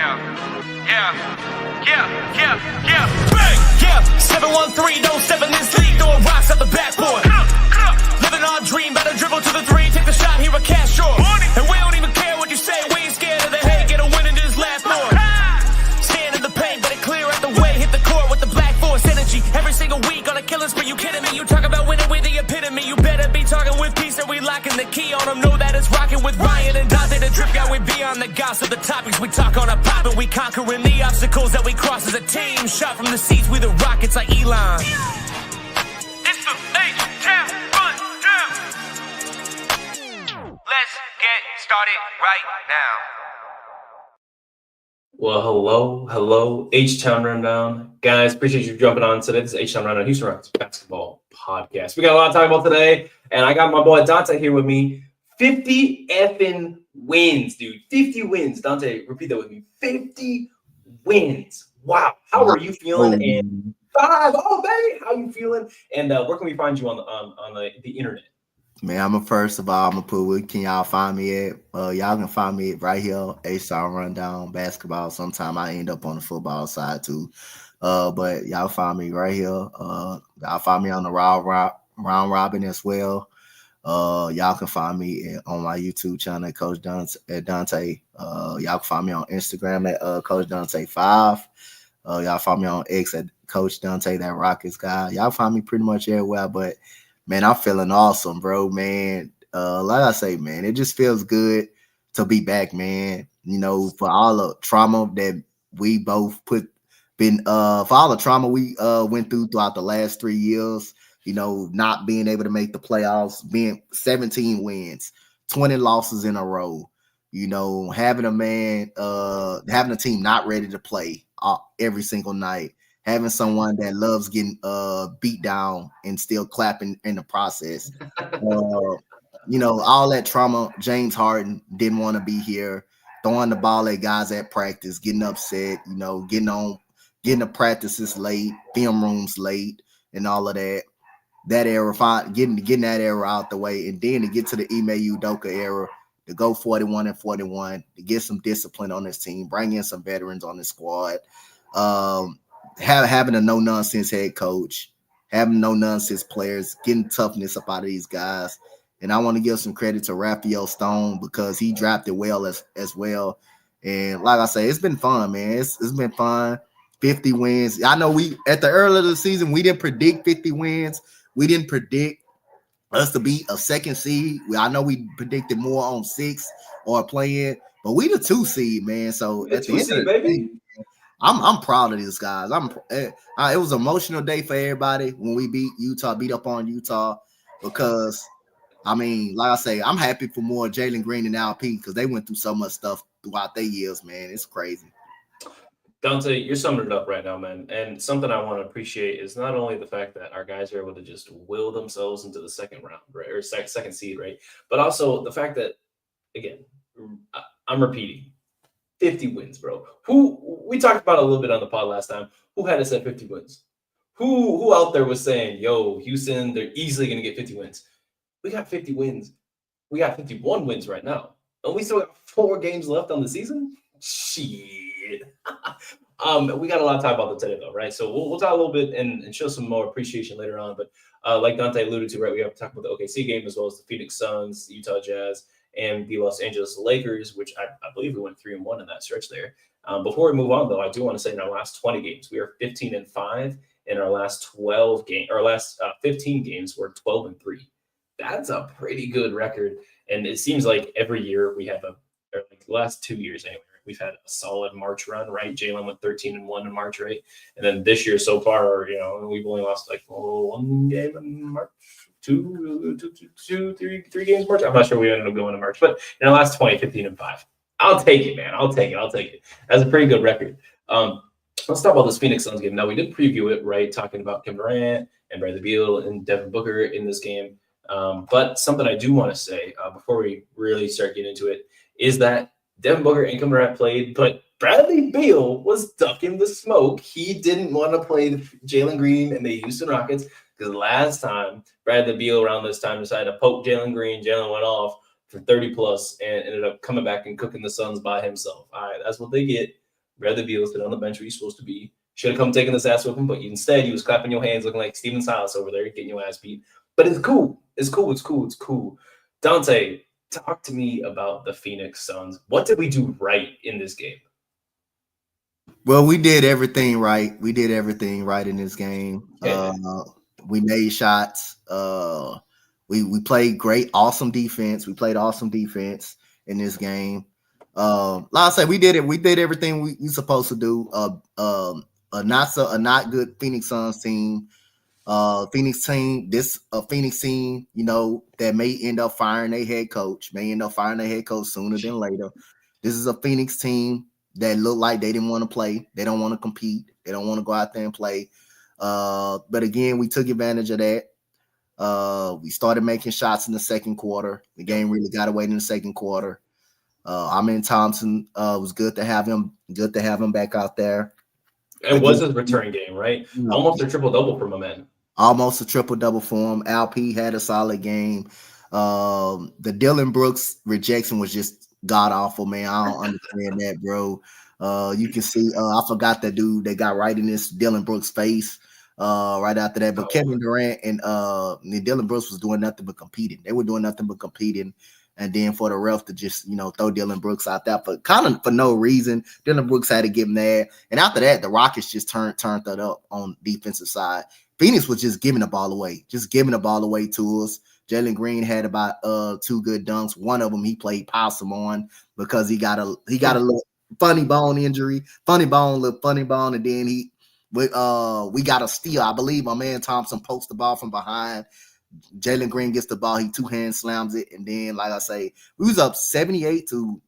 Bang! Yeah, 713, don't step in this league, throwing rocks at the backboard. Living our dream, better dribble to the three, take the shot, here a cash short. And we don't even care what you say, we ain't scared of the hate, get a win and just laugh more. Stand in the paint, better clear out the way, hit the court with the black force energy. Every single week on a killing spree, you kidding me? You talk about winning with the epitome, you better be talking with peace and we locking the key on them. Know that it's rocking with Ryan and Donte, the drip guy, we beyond the gossip, the topics we talk on a pop and we conquering the obstacles that we cross as a team. Shot from the seats, we the Rockets like Elon. It's the H-Town Rundown. Let's get started right now. Well, hello, H-Town Rundown. Guys, appreciate you jumping on today. This is H-Town Rundown, Houston Rockets basketball podcast. We got a lot to talk about today, and I got my boy Donte here with me. 50 effing wins, dude. 50 wins. Donte, repeat that with me. 50 wins. Wow. How are you feeling? And 5. Oh, baby. How you feeling? And where can we find you on the internet? Man, first of all, I'm gonna put where can y'all find me at? Y'all can find me right here, H-Town Rundown basketball. Sometime I end up on the football side too. But y'all find me right here. Y'all find me on the round robin as well. Y'all can find me on my YouTube channel, Coach Donte. Y'all can find me on Instagram at Coach Donte 5. Y'all find me on X at Coach Donte, that Rockets guy. Y'all find me pretty much everywhere. But man, I'm feeling awesome, bro, man. Like I say, man, it just feels good to be back, man. You know, for all the trauma that we both for all the trauma we went throughout the last 3 years, you know, not being able to make the playoffs, being 17 wins, 20 losses in a row, you know, having a team not ready to play every single night. Having someone that loves getting beat down and still clapping in the process. You know, all that trauma. James Harden didn't want to be here, throwing the ball at guys at practice, getting upset, you know, getting to practices late, film rooms late, and all of that. That era, getting that era out the way, and then to get to the Ime Udoka era, to go 41-41, to get some discipline on this team, bring in some veterans on the squad. Having a no-nonsense head coach, having no-nonsense players, getting toughness up out of these guys. And I want to give some credit to Raphael Stone because he drafted well as well. And like I say, it's been fun, man. It's been fun. 50 wins. I know at the early of the season, we didn't predict 50 wins. We didn't predict us to be a second seed. I know we predicted more on 6 or playing, but we the 2 seed, man. So at the end of the day, I'm proud of these guys. It was an emotional day for everybody when we beat up on Utah, because I mean, like I say, I'm happy for more Jalen Green and LP because they went through so much stuff throughout their years, man. It's crazy. Donte, you're summing it up right now, man. And something I want to appreciate is not only the fact that our guys are able to just will themselves into the second round, right, or second seed, right, but also the fact that, again, I'm repeating, 50 wins, bro. Who we talked about a little bit on the pod last time. Who had us at 50 wins? Who out there was saying, yo, Houston, they're easily going to get 50 wins? We got 50 wins. We got 51 wins right now. And we still got 4 games left on the season? Shit. We got a lot to talk about today, though, right? So we'll talk a little bit and show some more appreciation later on. But like Donte alluded to, right, we have to talk about the OKC game as well as the Phoenix Suns, the Utah Jazz, and the Los Angeles Lakers, which I believe we went 3-1 in that stretch there. Before we move on, though, I do want to say in our last 20 games, we are 15-5. In our last 15 games, we're 12-3. That's a pretty good record. And it seems like every year we have like the last 2 years anyway, we've had a solid March run, right? Jalen went 13-1 in March, right? And then this year so far, you know, we've only lost like 1 game in March. Three games in March. I'm not sure we ended up going to March, but in the last 20, 15-5. I'll take it, man. I'll take it. That's a pretty good record. Let's talk about this Phoenix Suns game. Now, we did preview it, right? Talking about Kevin Durant and Bradley Beal and Devin Booker in this game. But something I do want to say before we really start getting into it is that Devin Booker and Kevin Durant played, but Bradley Beal was ducking the smoke. He didn't want to play Jalen Green and the Houston Rockets because last time Bradley Beal around this time decided to poke Jalen Green. Jalen went off for 30 plus and ended up coming back and cooking the Suns by himself. All right, that's what they get. Bradley Beal sitting on the bench where he's supposed to be. Should have come taking this ass with him, but instead you was clapping your hands looking like Steven Silas over there getting your ass beat. But it's cool. It's cool. It's cool. It's cool. Donte, talk to me about the Phoenix Suns. What did we do right in this game? Well, we did everything right. We did everything right in this game. We made shots. We played great, awesome defense. We played awesome defense in this game. Like I said, we did it. We did everything we supposed to do. A not good Phoenix Suns team. Phoenix team, you know, that may end up firing their head coach, sooner than later. This is a Phoenix team that look like they didn't want to play. They don't want to compete. They don't want to go out there and play. But again, we took advantage of that. We started making shots in the second quarter. The game really got away in the second quarter. Amen Thompson was good to have him. Good to have him back out there. It was his return game, right? Almost a triple-double for my man. Almost a triple-double for him. Alp had a solid game. The Dylan Brooks rejection was just god-awful, man. I don't understand that, bro. You can see, I forgot that dude that got right in this Dylan Brooks' face right after that. But Kevin Durant and Dylan Brooks was doing nothing but competing. They were doing nothing but competing. And then for the ref to just, you know, throw Dylan Brooks out there for no reason. Dylan Brooks had to get mad. And after that, the Rockets just turned that up on defensive side. Phoenix was just giving the ball away to us. Jalen Green had about 2 good dunks. One of them he played possum on because he got a little funny bone injury, and then we got a steal. I believe my man Thompson pokes the ball from behind. Jalen Green gets the ball, he 2-hand slams it, and then, like I say, we was up 78-49.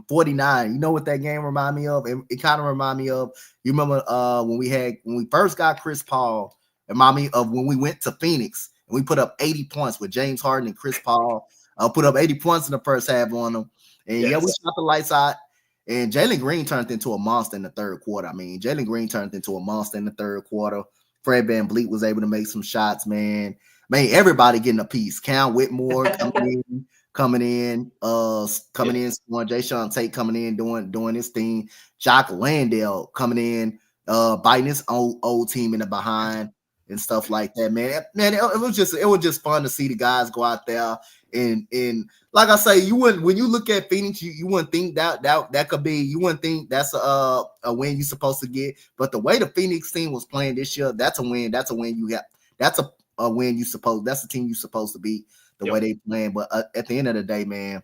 You know what that game remind me of? It kind of remind me of, you remember when we first got Chris Paul, it remind me of when we went to Phoenix and we put up 80 points with James Harden and Chris Paul. Put up 80 points in the first half on them. And we shot the lights out. And Jalen Green turned into a monster in the third quarter. Fred VanVleet was able to make some shots, man. Everybody getting a piece. Cam Whitmore coming in, scoring. Jay Sean Tate coming in, doing his thing. Jock Landale coming in, biting his old team in the behind and stuff like that, man. It was just fun to see the guys go out there and like I say, when you look at Phoenix, you wouldn't think that could be. You wouldn't think that's a win you're supposed to get. But the way the Phoenix team was playing this year, that's a win. That's a win you got. That's a win that's the team you're supposed to beat the way they playing. But at the end of the day, man,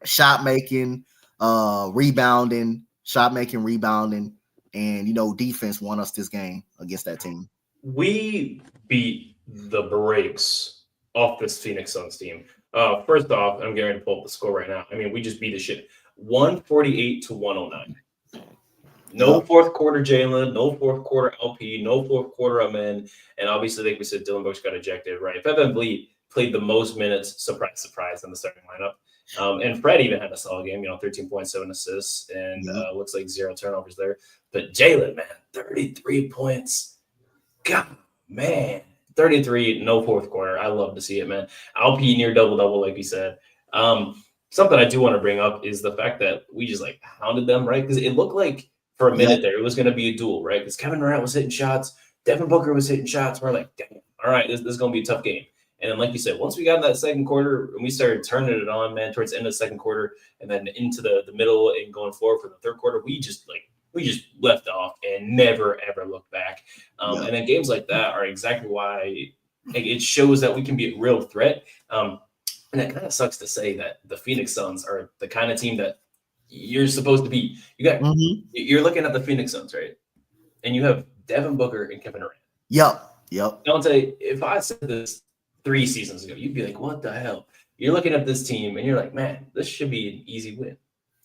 shot making, rebounding, and, you know, defense won us this game against that team. We beat the brakes off this Phoenix Suns team. First off, I'm getting ready to pull up the score right now. I mean, we just beat the shit. 148-109. No fourth quarter Jalen, no fourth quarter LP, no fourth quarter Amen. And obviously, like we said, Dylan Brooks got ejected, right? Fred VanVleet played the most minutes, surprise, in the starting lineup. And Fred even had a solid game, 13.7 assists, and looks like 0 turnovers there. But Jalen, man, 33 points. God, man. 33, no fourth quarter. I love to see it, man. LP near double-double, like you said. Something I do want to bring up is the fact that we just, hounded them, right? Because it looked like for a minute there, it was going to be a duel, right? Because Kevin Durant was hitting shots. Devin Booker was hitting shots. We're like, damn, all right, this is going to be a tough game. And then, like you said, once we got in that second quarter and we started turning it on, man, towards the end of the second quarter and then into the middle and going forward for the third quarter, we just left off and never, ever looked back. And then games like that are exactly why it shows that we can be a real threat. And it kind of sucks to say that the Phoenix Suns are the kind of team that you're supposed to be. You're looking at the Phoenix Suns, right? And you have Devin Booker and Kevin Durant. Yep. Donte, if I said this 3 seasons ago, you'd be like, what the hell? You're looking at this team and you're like, man, this should be an easy win.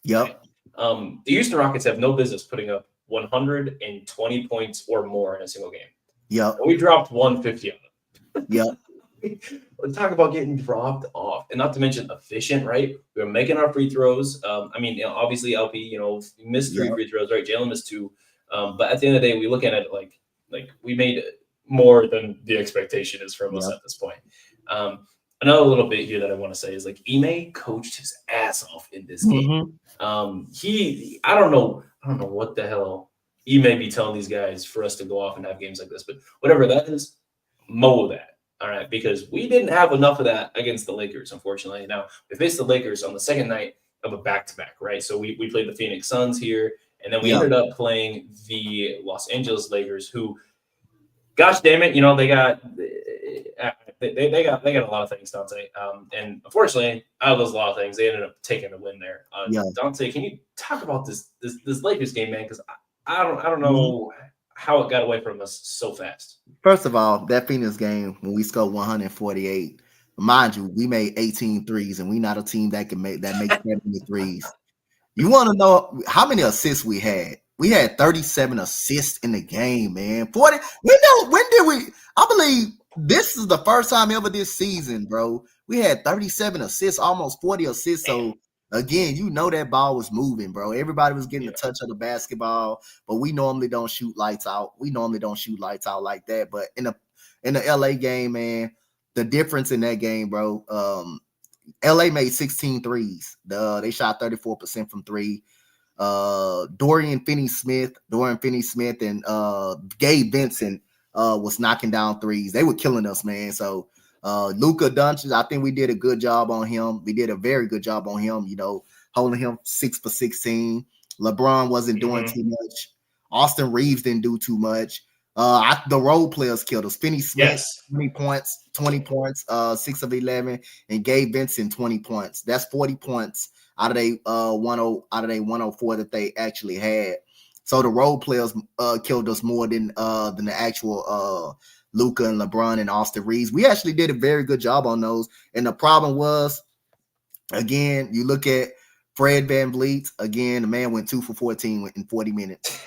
Yep. The Houston Rockets have no business putting up 120 points or more in a single game. Yep. We dropped 150 on them. Yep. Let's talk about getting dropped off, and not to mention efficient, right? We were making our free throws. Obviously LP, missed 3 free throws, right? Jalen missed 2. But at the end of the day, we look at it like we made more than the expectation is from us at this point. Another little bit here that I want to say is Ime coached his ass off in this game. I don't know I don't know what the hell you may be telling these guys for us to go off and have games like this, but whatever that is, mow that. All right, because we didn't have enough of that against the Lakers, unfortunately. Now, we faced the Lakers on the second night of a back-to-back, right? So we played the Phoenix Suns here, and then we ended up playing the Los Angeles Lakers, who, gosh damn it, they got they got a lot of things, Donte. And unfortunately, out of those lot of things, they ended up taking the win there. Donte, can you talk about this Lakers game, man? Because I don't know how it got away from us so fast. First of all, that Phoenix game when we scored 148, mind you, we made 18 threes, and we not a team that makes 70 threes. You want to know how many assists we had? We had 37 assists in the game, man. 40. When did we? I believe this is the first time ever this season, bro. We had 37 assists, almost 40 assists. So again, that ball was moving, bro. Everybody was getting a touch of the basketball, but we normally don't shoot lights out. We normally don't shoot lights out like that. But in the LA game, man, the difference in that game, bro. LA made 16 threes. They shot 34% from three. Dorian Finney-Smith and Gabe Vincent was knocking down threes. They were killing us, man. So Luka Doncic, I think we did a good job on him. We did a very good job on him, holding him 6 for 16. LeBron wasn't doing too much. Austin Reeves didn't do too much. The role players killed us. Finney-Smith, 20 points, 6 of 11, and Gabe Vincent 20 points. That's 40 points out of they 104 that they actually had. So the role players killed us more than the actual Luka and LeBron and Austin Reeves. We actually did a very good job on those. And the problem was, again, you look at Fred VanVleet, again, the man went 2 for 14 in 40 minutes.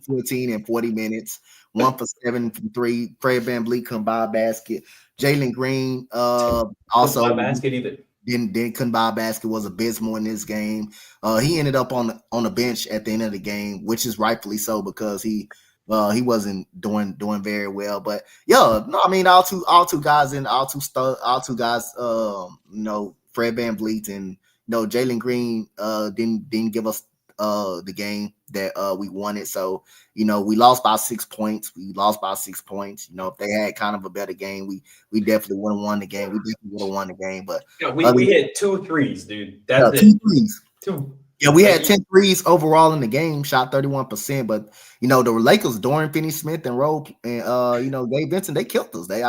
14 in 40 minutes, 1 for 7 from 3. Fred VanVleet couldn't buy a basket. Jalen Green also couldn't buy a basket either. Couldn't buy a basket, was abysmal in this game. He ended up on the bench at the end of the game, which is rightfully so because he wasn't doing very well. But all two guys, Fred VanVleet and Jalen Green didn't give us the game that we wanted. So we lost by 6 points. If they had kind of a better game, we definitely would have won the game. But we hit 2 threes, dude. That's it. 2 threes. 2. Yeah, we had 10 threes overall in the game, shot 31%. But the Lakers, Dorian Finney-Smith and Gabe Vincent, they killed us. They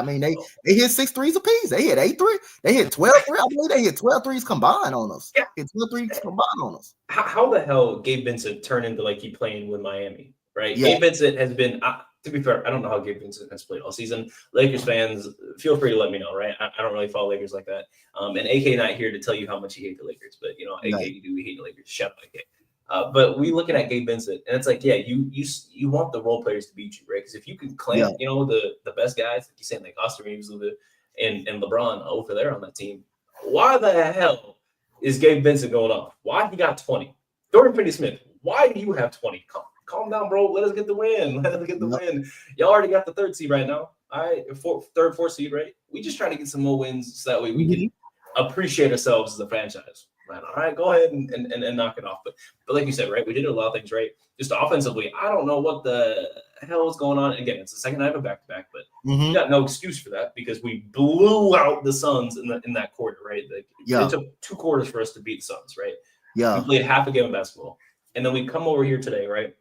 hit 6 threes apiece. They hit 8 threes. They hit 12 threes. I believe they hit 12 threes combined on us. Yeah. Hit 12 threes combined on us. How the hell Gabe Vincent turned into like he playing with Miami, right? Yeah. Gabe Vincent has been, to be fair, I don't know how Gabe Vincent has played all season. Lakers fans, feel free to let me know, right? I don't really follow Lakers like that. And AK not here to tell you how much he hates the Lakers, but AK, you do hate the Lakers. Shout out AK. But we looking at Gabe Vincent, and it's like, you want the role players to beat you, right? Because if you can claim, the best guys, like you saying, like Austin Reeves, Luka, and LeBron over there on that team, why the hell is Gabe Vincent going off? Why he got 20? Dorian Finney-Smith, why do you have 20? Calm down, bro. Let us get the win. Win. Y'all already got the 3rd seed right now. All right, 4th seed, right? We just trying to get some more wins so that way we can appreciate ourselves as a franchise. Right. All right, go ahead and knock it off. But like you said, right, we did a lot of things right. Just offensively, I don't know what the hell is going on. Again, it's the second night of a back-to-back, but we got no excuse for that because we blew out the Suns in that quarter, right? It took 2 quarters for us to beat the Suns, right? Yeah. We played half a game of basketball. And then we come over here today, right?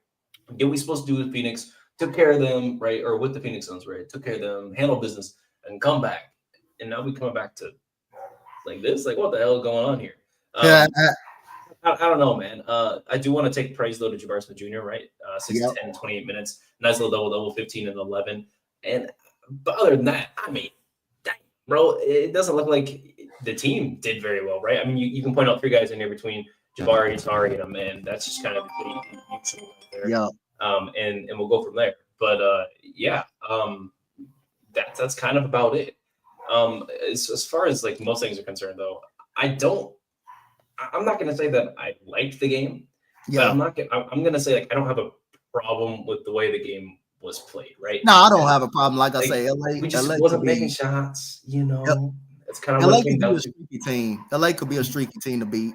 Get what we supposed to do with Phoenix, took care of them, right? Or with the Phoenix Suns, right? Took care of them, handled business, and come back. And now we coming back to like this? Like, what the hell is going on here? I don't know, man. I do want to take praise, though, to Jabari Smith Jr., right? 6 to 10 in 28 minutes. Nice little double-double, 15 and 11. But other than that, I mean, dang, bro, it doesn't look like the team did very well, right? I mean, you can point out 3 guys in here between Jabari, Tari, and him, and that's just kind of there. Yeah. And we'll go from there. But, that's kind of about it. As far as, like, most things are concerned, though, I'm not going to say that I liked the game. Yeah. But I'm going to say, like, I don't have a problem with the way the game was played, right? No, I don't have a problem. Like I say, LA wasn't making shots, Yep. It's kind of what LA it came could be down a to. streaky team. LA could be a streaky team to beat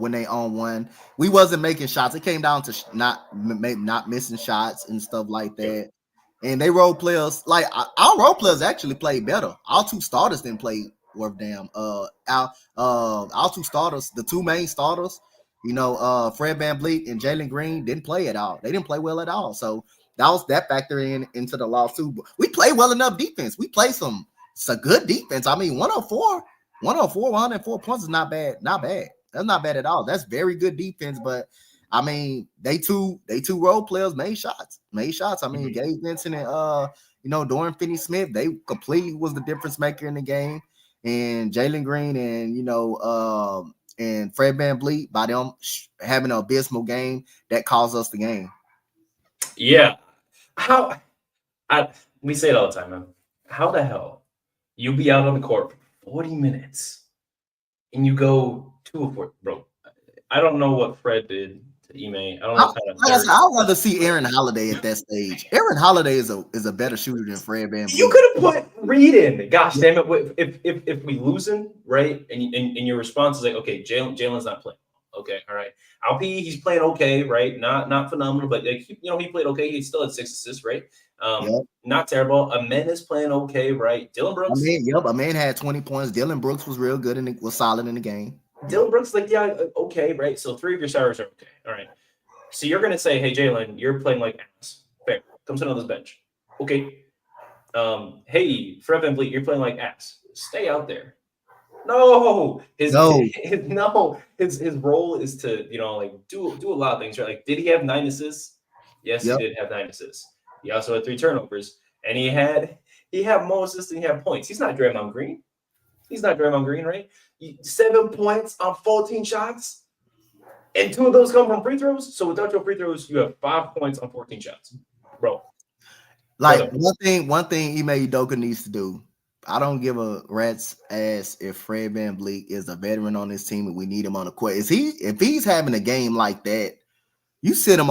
when they on one. We wasn't making shots. It came down to not missing shots and stuff like Yep. that. And they role players like our role players actually played better. Our two starters didn't play worth damn. Our two starters, the two main starters, Fred VanVleet and Jalen Green didn't play at all. They didn't play well at all. So that factor into the loss too. But we play well enough defense. We play some good defense. I mean, 104 points is not bad. Not bad. That's not bad at all. That's very good defense. But I mean, they two role players made shots. I mean, Gabe Vincent and Dorian Finney-Smith, they completely was the difference maker in the game. And Jalen Green and Fred VanVleet, by them having an abysmal game, that caused us the game. Yeah. We say it all the time, man. How the hell you be out on the court for 40 minutes and you go 2 of 4, bro? I don't know what Fred did to Ime. I don't know I'd rather see Aaron Holiday at that stage. Aaron Holiday is a better shooter than Fred VanVleet. You could have put Reed in. Gosh damn it! If we losing, right, and your response is like, okay, Jalen's not playing. Okay, all right. Alp, he's playing okay, right? Not phenomenal, but like he played okay. He still had 6 assists, right? Not terrible. Amen is playing okay, right? Dylan Brooks. Amen had 20 points. Dylan Brooks was real good and was solid in the game. Dylan Brooks, okay, right? So 3 of your stars are okay. All right. So you're gonna say, hey, Jalen, you're playing like ass. Fair. Come sit on this bench. Okay. Hey, Fred VanVleet, you're playing like ass. Stay out there. No, his role is to do a lot of things, right? Like, did he have 9 assists? Yes, He did have 9 assists. He also had 3 turnovers, and he had more assists than he had points. He's not Draymond Green. Right? 7 points on 14 shots, and 2 of those come from free throws. So without your free throws, you have 5 points on 14 shots, bro. Like one thing Ime Udoka needs to do. I don't give a rat's ass if Fred VanVleet is a veteran on this team and we need him on the court. If he's having a game like that, you sit him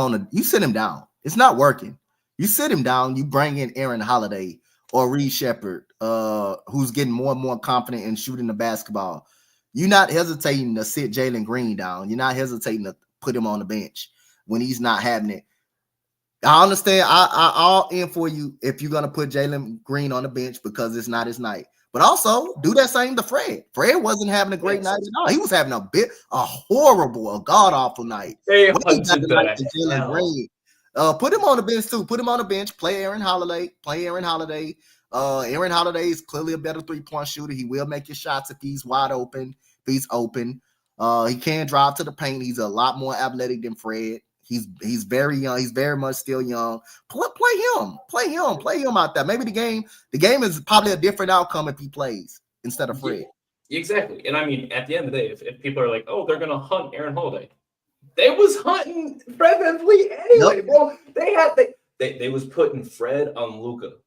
down. It's not working. You sit him down. You bring in Aaron Holiday or Reed Shepherd, who's getting more and more confident in shooting the basketball. You're not hesitating to sit Jalen Green down. You're not hesitating to put him on the bench when he's not having it. I understand. I'll in for you if you're gonna put Jalen Green on the bench because it's not his night. But also do that same to Fred. Fred wasn't having a great night at all. He was having a god awful night. Jalen Green. Put him on the bench too. Put him on the bench. Play Aaron Holiday. Aaron Holiday is clearly a better 3-point shooter. He will make his shots if he's wide open. If he's open, he can drive to the paint. He's a lot more athletic than Fred. He's very young. He's very much still young. Play him out there. Maybe the game is probably a different outcome if he plays instead of Fred. Yeah, exactly. And I mean, at the end of the day, if people are like, oh, they're gonna hunt Aaron Holiday, they was hunting Fred VanVleet anyway, bro. They was putting Fred on Luka.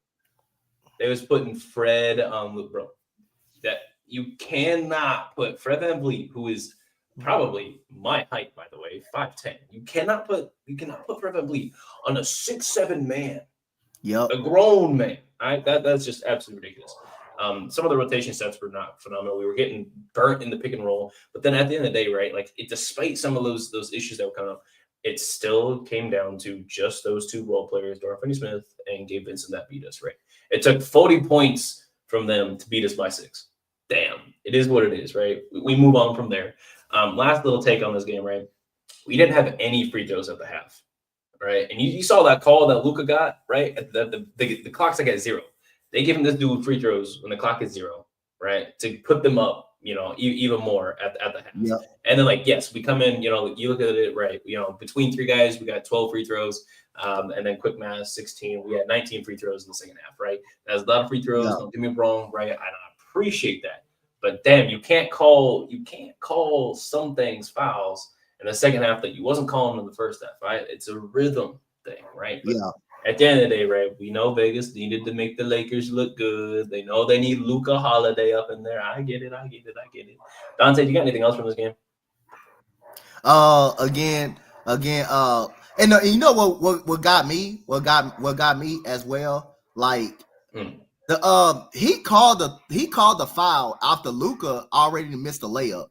They was putting Fred on Luka, bro. That you cannot put Fred VanVleet, who is probably my height, by the way, 5'10". You cannot put Fred VanVleet on a 6'7" man. Yep. A grown man. All right, that's just absolutely ridiculous. Some of the rotation sets were not phenomenal. We were getting burnt in the pick and roll, but then at the end of the day, right, like despite some of those issues that were coming up, it still came down to just those 2 role players, Dorian Finney-Smith and Gabe Vincent, that beat us, right? It took 40 points from them to beat us by 6. Damn, it is what it is, right? We move on from there. Last little take on this game, right? We didn't have any free throws at the half, right? And you saw that call that Luka got, right? The clock's like at 0. They give him this dude free throws when the clock is 0, right? To put them up, even more at the half. Yep. And then, yes, we come in, you look at it, right? Between 3 guys, we got 12 free throws. And then quick math, 16. We had 19 free throws in the second half, right? That's a lot of free throws. Yeah. Don't get me wrong, right? I appreciate that. But damn, you can't call some things fouls in the second half that you wasn't calling in the first half, right? It's a rhythm thing, right? But at the end of the day, right, we know Vegas needed to make the Lakers look good. They know they need Luka Holiday up in there. I get it. Donte, you got anything else from this game? Again, and you know what got me? What got me as well? Like the He called the foul after Luka already missed the layup.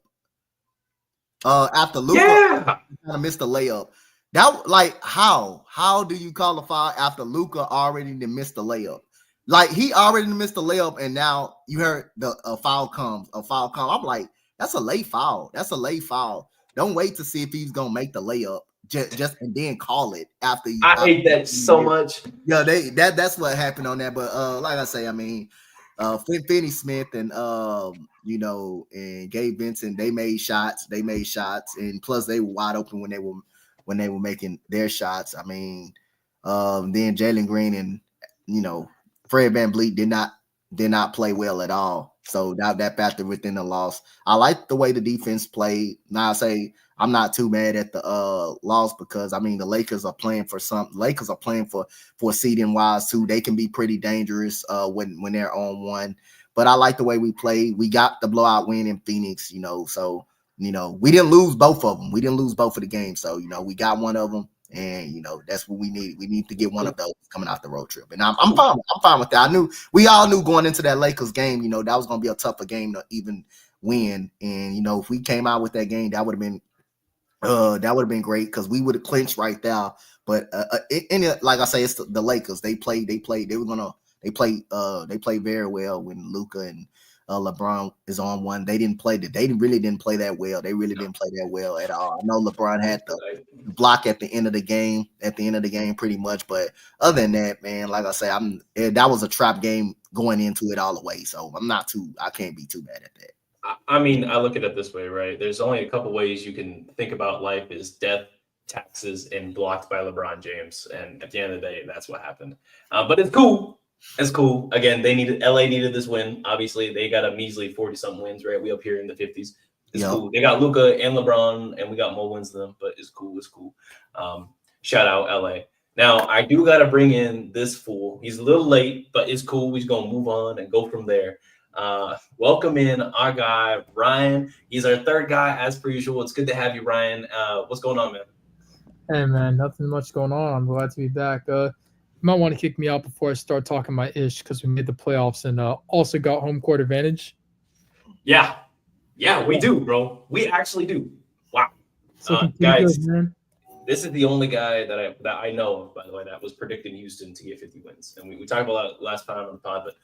After Luka missed the layup. That like how do you call a foul after Luka already missed the layup? Like he already missed the layup, and now you heard a foul comes. I'm like, that's a late foul. That's a late foul. Don't wait to see if he's gonna make the layup. Just and then call it after. I hate that so much. Yeah, that's what happened on that. But like I say, I mean, Finney Smith and and Gabe Vincent, they made shots, and plus they were wide open when they were making their shots. I mean, then Jalen Green and Fred VanVleet did not play well at all. So that factored within the loss. I like the way the defense played. Now I say I'm not too mad at the loss because I mean the Lakers are playing for seeding wise too. They can be pretty dangerous when they're on one. But I like the way we played. We got the blowout win in Phoenix, so we didn't lose both of them. We didn't lose both of the games. So we got one of them. And that's what we need. We need to get one of those coming off the road trip, and I'm fine. I'm fine with that. We all knew going into that Lakers game, that was going to be a tougher game to even win. And if we came out with that game, that would have been great because we would have clinched right there. But like I say, it's the Lakers. They played very well when Luka and LeBron is on one. They really didn't play that well. They really didn't play that well at all. I know LeBron had the block at the end of the game pretty much. But other than that, man, like I say, that was a trap game going into it all the way. So I can't be too mad at that. I mean, I look at it this way, right? There's only a couple ways you can think about life is death, taxes, and blocked by LeBron James. And at the end of the day, that's what happened. But it's cool. It's cool. Again, LA needed this win. Obviously, they got a measly 40-something wins, right? We up here in the 50s. It's cool. They got Luka and LeBron, and we got more wins than them, but it's cool. It's cool. Shout out LA. Now, I do got to bring in this fool. He's a little late, but it's cool. We're going to move on and go from there. Welcome in our guy, Ryan. He's our third guy, as per usual. It's good to have you, Ryan. What's going on, man? Hey, man, nothing much going on. I'm glad to be back. You might want to kick me out before I start talking my ish because we made the playoffs and also got home court advantage. Yeah, we do, bro. We actually do. Wow. So guys, good, man. This is the only guy that I know of, by the way, that was predicting Houston to get 50 wins. And we talked about that last time on the pod, but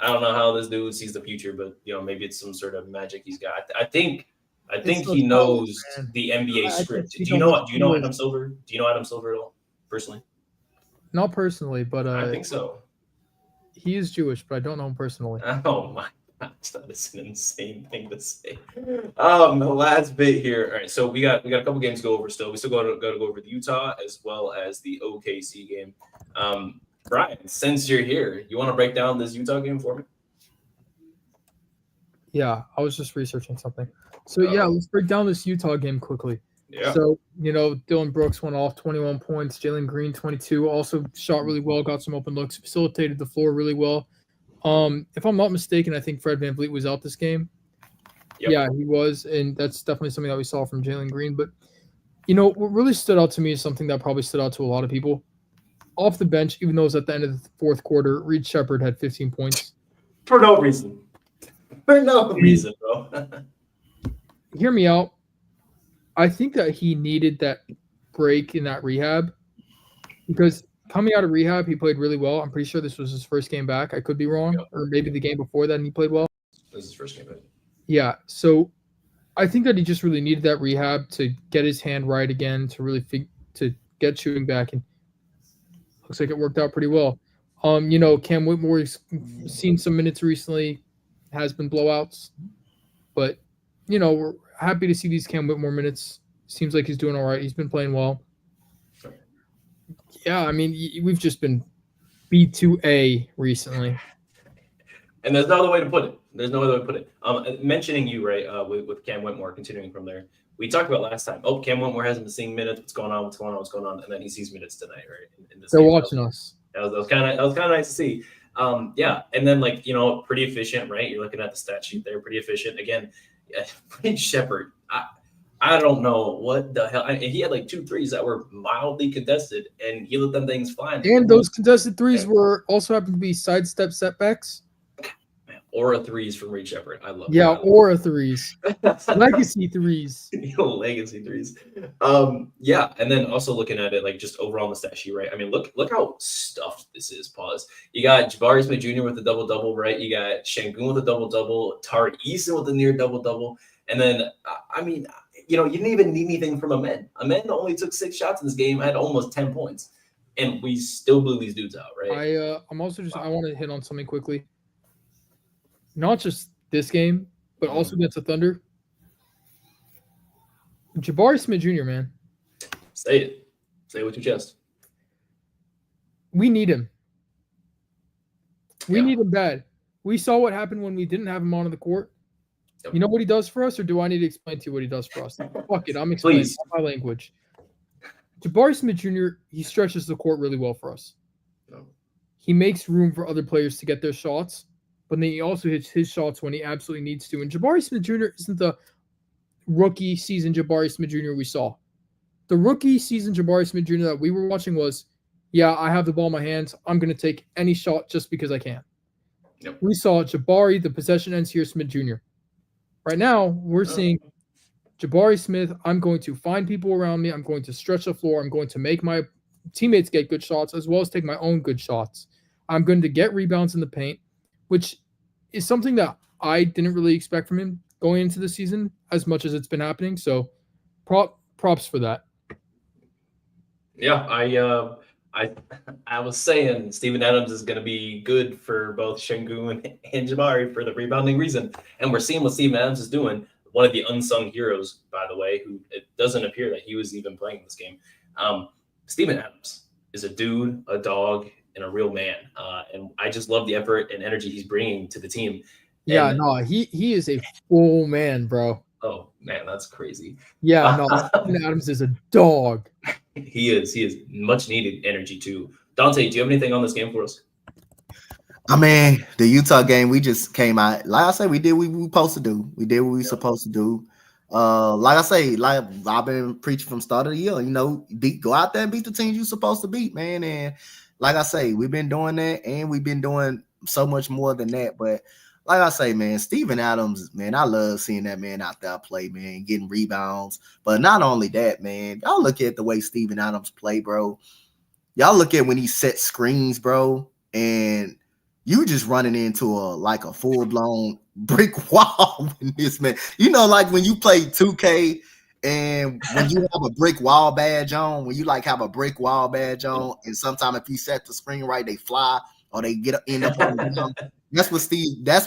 I don't know how this dude sees the future, but maybe it's some sort of magic he's got. I think he knows the NBA script. Do you know Adam Silver? Do you know Adam Silver at all, personally? Not personally, but I think so. He is Jewish, but I don't know him personally. Oh my gosh, that is an insane thing to say. The last bit here. All right, so we got a couple games to go over still. We still got to go over the Utah as well as the OKC game. Brian, since you're here, you want to break down this Utah game for me? Yeah, I was just researching something. So let's break down this Utah game quickly. Yeah. So, Dylan Brooks went off 21 points. Jalen Green, 22. Also shot really well, got some open looks, facilitated the floor really well. If I'm not mistaken, I think Fred VanVleet was out this game. Yep. Yeah, he was, and that's definitely something that we saw from Jalen Green. But, what really stood out to me is something that probably stood out to a lot of people. Off the bench, even though it was at the end of the fourth quarter, Reed Shepherd had 15 points. For no reason. Bro. Hear me out. I think that he needed that break in that rehab because coming out of rehab, he played really well. I'm pretty sure this was his first game back. I could be wrong, or maybe the game before that and he played well. This is his first game back. Yeah, so I think that he just really needed that rehab to get his hand right again, to really to get shooting back, and looks like it worked out pretty well. Cam Whitmore's seen some minutes recently, has been blowouts, but we're happy to see these Cam Whitmore minutes. Seems like he's doing all right. He's been playing well. Yeah, I mean, we've just been B2A recently. And there's no other way to put it. Mentioning you, right, with Cam Whitmore, continuing from there. We talked about last time. Oh, Cam Whitmore hasn't been seeing minutes. What's going on? And then he sees minutes tonight, right? They're watching us. That was kind of nice to see. And then pretty efficient, right? You're looking at the stat sheet there, pretty efficient. Again, Reed Shepherd. I don't know what the hell. And he had like 2 threes that were mildly contested, and he let them things fly. And those contested threes were also happened to be sidestep setbacks. Aura threes from Reed Shepherd. I love Yeah, that. aura threes. Legacy threes. Legacy threes. Yeah, and then also looking at it like just overall on the stat sheet, right? I mean, look how stuffed this is. Pause. You got Jabari Smith Jr. with a double-double, right? You got Şengün with a double-double, Tari Eason with a near double-double, and then I mean, you didn't even need anything from Amen. Amen only took 6 shots in this game, had almost 10 points, and we still blew these dudes out, right? I'm also I want to hit on something quickly. Not just this game, but also against the Thunder. Jabari Smith Jr., man. Say it. Say it with your chest. We need him. We need him bad. We saw what happened when we didn't have him on the court. Yep. You know what he does for us, or do I need to explain to you what he does for us? Fuck it, I'm explaining my language. Jabari Smith Jr., he stretches the court really well for us. No. He makes room for other players to get their shots, but then he also hits his shots when he absolutely needs to. And Jabari Smith Jr. isn't the rookie season Jabari Smith Jr. we saw. The rookie season Jabari Smith Jr. that we were watching was, yeah, I have the ball in my hands. I'm going to take any shot just because I can. Yep. We saw Jabari, the possession ends here, Smith Jr. Right now, we're seeing Jabari Smith, I'm going to find people around me. I'm going to stretch the floor. I'm going to make my teammates get good shots as well as take my own good shots. I'm going to get rebounds in the paint, which is something that I didn't really expect from him going into the season as much as it's been happening. So props for that. Yeah, I was saying Steven Adams is going to be good for both Şengün and Jabari for the rebounding reason. And we're seeing what Steven Adams is doing. One of the unsung heroes, by the way, who it doesn't appear that he was even playing this game. Steven Adams is a dude, a dog, and a real man. And I just love the effort and energy he's bringing to the team. Yeah, no, he is a full man, bro. Oh, man, that's crazy. Yeah, no, Steven Adams is a dog. He is much needed energy too. Donte, do you have anything on this game for us? I mean, the Utah game, we just came out. Like I said, we did what we were supposed to do. We did what we were supposed to do. Like I say, like I've been preaching from start of the year, go out there and beat the teams you're supposed to beat, man. And like I say, we've been doing that, and we've been doing so much more than that. But like I say, man, Steven Adams, man, I love seeing that man out there play, man, getting rebounds. But not only that, man, y'all look at the way Steven Adams play, bro. Y'all look at when he set screens, bro, and you just running into a full-blown brick wall with this man. Like when you play 2K and when you have a brick wall badge on, and sometimes if you set the screen right, they fly or they end up on the ground. That's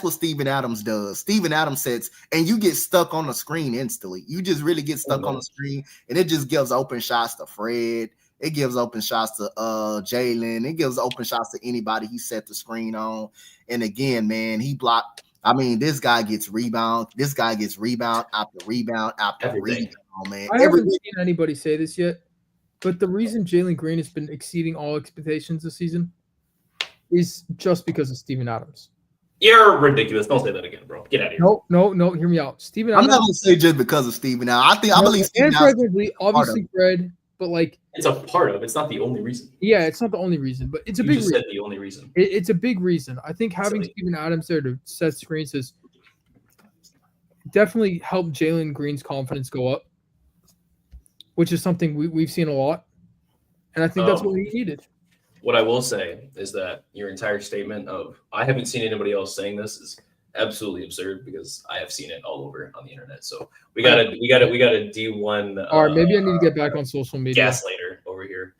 what Steven Adams does. Steven Adams sets, and you get stuck on the screen instantly. You just really get stuck on the screen, and it just gives open shots to Fred. It gives open shots to Jalen. It gives open shots to anybody he set the screen on. And again, man, he blocked. I mean, this guy gets rebound. This guy gets rebound after rebound after rebound, man. I haven't seen anybody say this yet, but the reason Jalen Green has been exceeding all expectations this season is just because of Steven Adams. You're ridiculous. Don't say that again, bro. Get out of here. No. Hear me out. Steven Adams. I'm not going to say just because of Steven Adams. I believe Steven Adams. Obviously, Fred. But it's a part of. It's not the only reason. Yeah, it's not the only reason, but it's a big reason. Said the only reason. It's a big reason. I think having Steven Adams there to set screens has definitely helped Jalen Green's confidence go up, which is something we've seen a lot, and I think that's what he needed. What I will say is that your entire statement of I haven't seen anybody else saying this is absolutely absurd because I have seen it all over on the internet. So we got a D1. All right, maybe I need to get back on social media. Gaslater over here.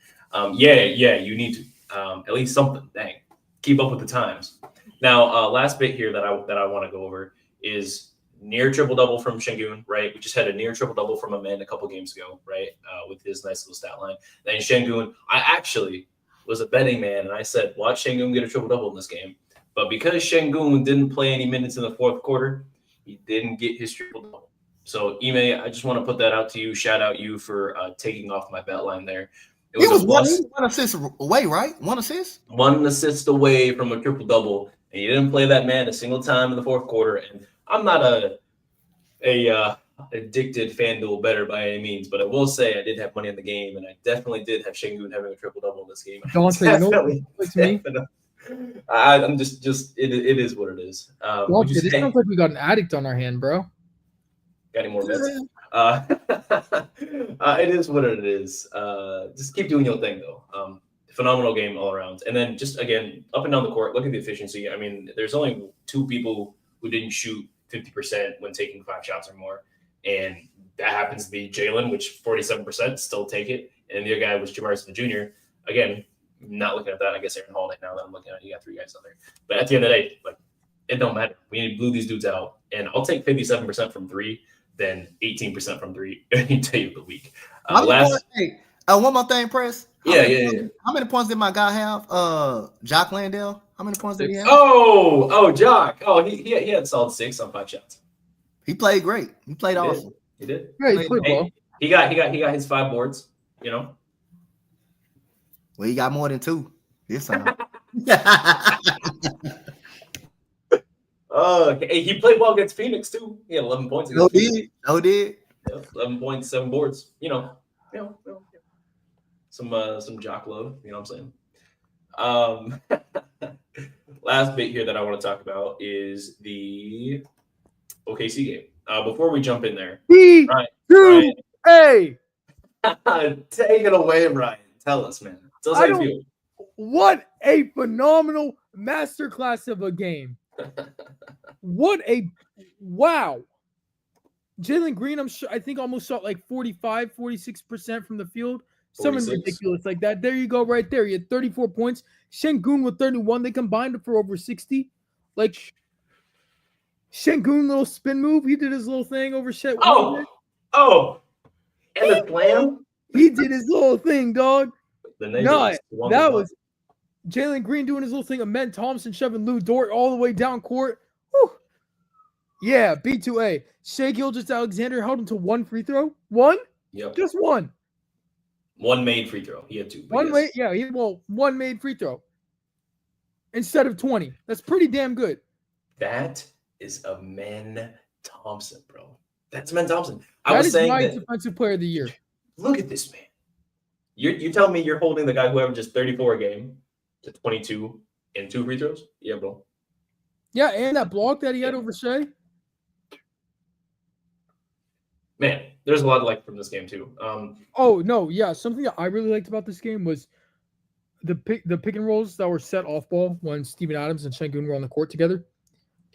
Yeah, you need to at least something. Dang, keep up with the times. Now, last bit here that I want to go over is near triple double from Şengün. Right, we just had a near triple double from Amen a couple games ago. Right, with his nice little stat line. Then Şengün, I actually was a betting man, and I said watch Şengün get a triple double in this game. But because Şengün didn't play any minutes in the fourth quarter, he didn't get his triple-double. So, Ime, I just want to put that out to you. Shout out you for taking off my bet line there. It was one assist away, right? One assist? One assist away from a triple-double, and he didn't play that man a single time in the fourth quarter. And I'm not a addicted FanDuel better by any means, but I will say I did have money in the game, and I definitely did have Şengün having a triple-double in this game. Donte, you know what to me? I'm just it is what it is. Would you Donte, this say, sounds like we got an addict on our hand, bro. got any more bets? It is what it is. Just keep doing your thing, though. Phenomenal game all around. And then just, again, up and down the court, look at the efficiency. I mean, there's only 2 people who didn't shoot 50% when taking 5 shots or more. And that happens to be Jalen, which 47% still take it. And the other guy was Jabari Smith Jr. Again, not looking at that. I guess Aaron Holiday now that I'm looking at it. You got 3 guys out there. But at the end of the day, like, it don't matter. We blew these dudes out. And I'll take 57% from 3 than 18% from 3 any day of the week. One more thing, Press. How many points did my guy have? Jock Landale. How many points did he have? Oh, Jock. Oh, he had solid 6 on 5 shots. He played great. He played awesome. He did. Yeah, he played well. He got his 5 boards. You know. Well, he got more than 2 this time. He played well against Phoenix too. He had 11 points against Phoenix. Did. Yeah, 11 points, 7 boards. You know, some jock love. You know what I'm saying? Last bit here that I want to talk about is the OKC game. Before we jump in there, Ryan, Hey, take it away, Ryan. Tell us, man. Tell us how you feel. What a phenomenal masterclass of a game. Wow. Jalen Green, I think almost shot like 45, 46% from the field. Something ridiculous like that. There you go, right there. He had 34 points. Şengün with 31. They combined for over 60. Like Şengün little spin move. He did his little thing over Shet. And the slam. He did his little thing, dog. That was Jalen Green doing his little thing. Amen Thompson shoving Lou Dort all the way down court. Whew. Yeah, B2A. Shai Gilgeous-Alexander held him to 1 free throw. 1? Yep. Just 1. 1 made free throw. He had 2. One made free throw instead of 20. That's pretty damn good. That is Amen Thompson, bro. That's Amen Thompson. That is my defensive player of the year. Look at this man. You're telling me you're holding the guy who averages 34 a game to 22 and 2 free throws? Yeah, bro. Yeah, and that block that he had over Shai. Man, there's a lot to like from this game too. Something that I really liked about this game was the pick and rolls that were set off ball when Steven Adams and Şengün were on the court together.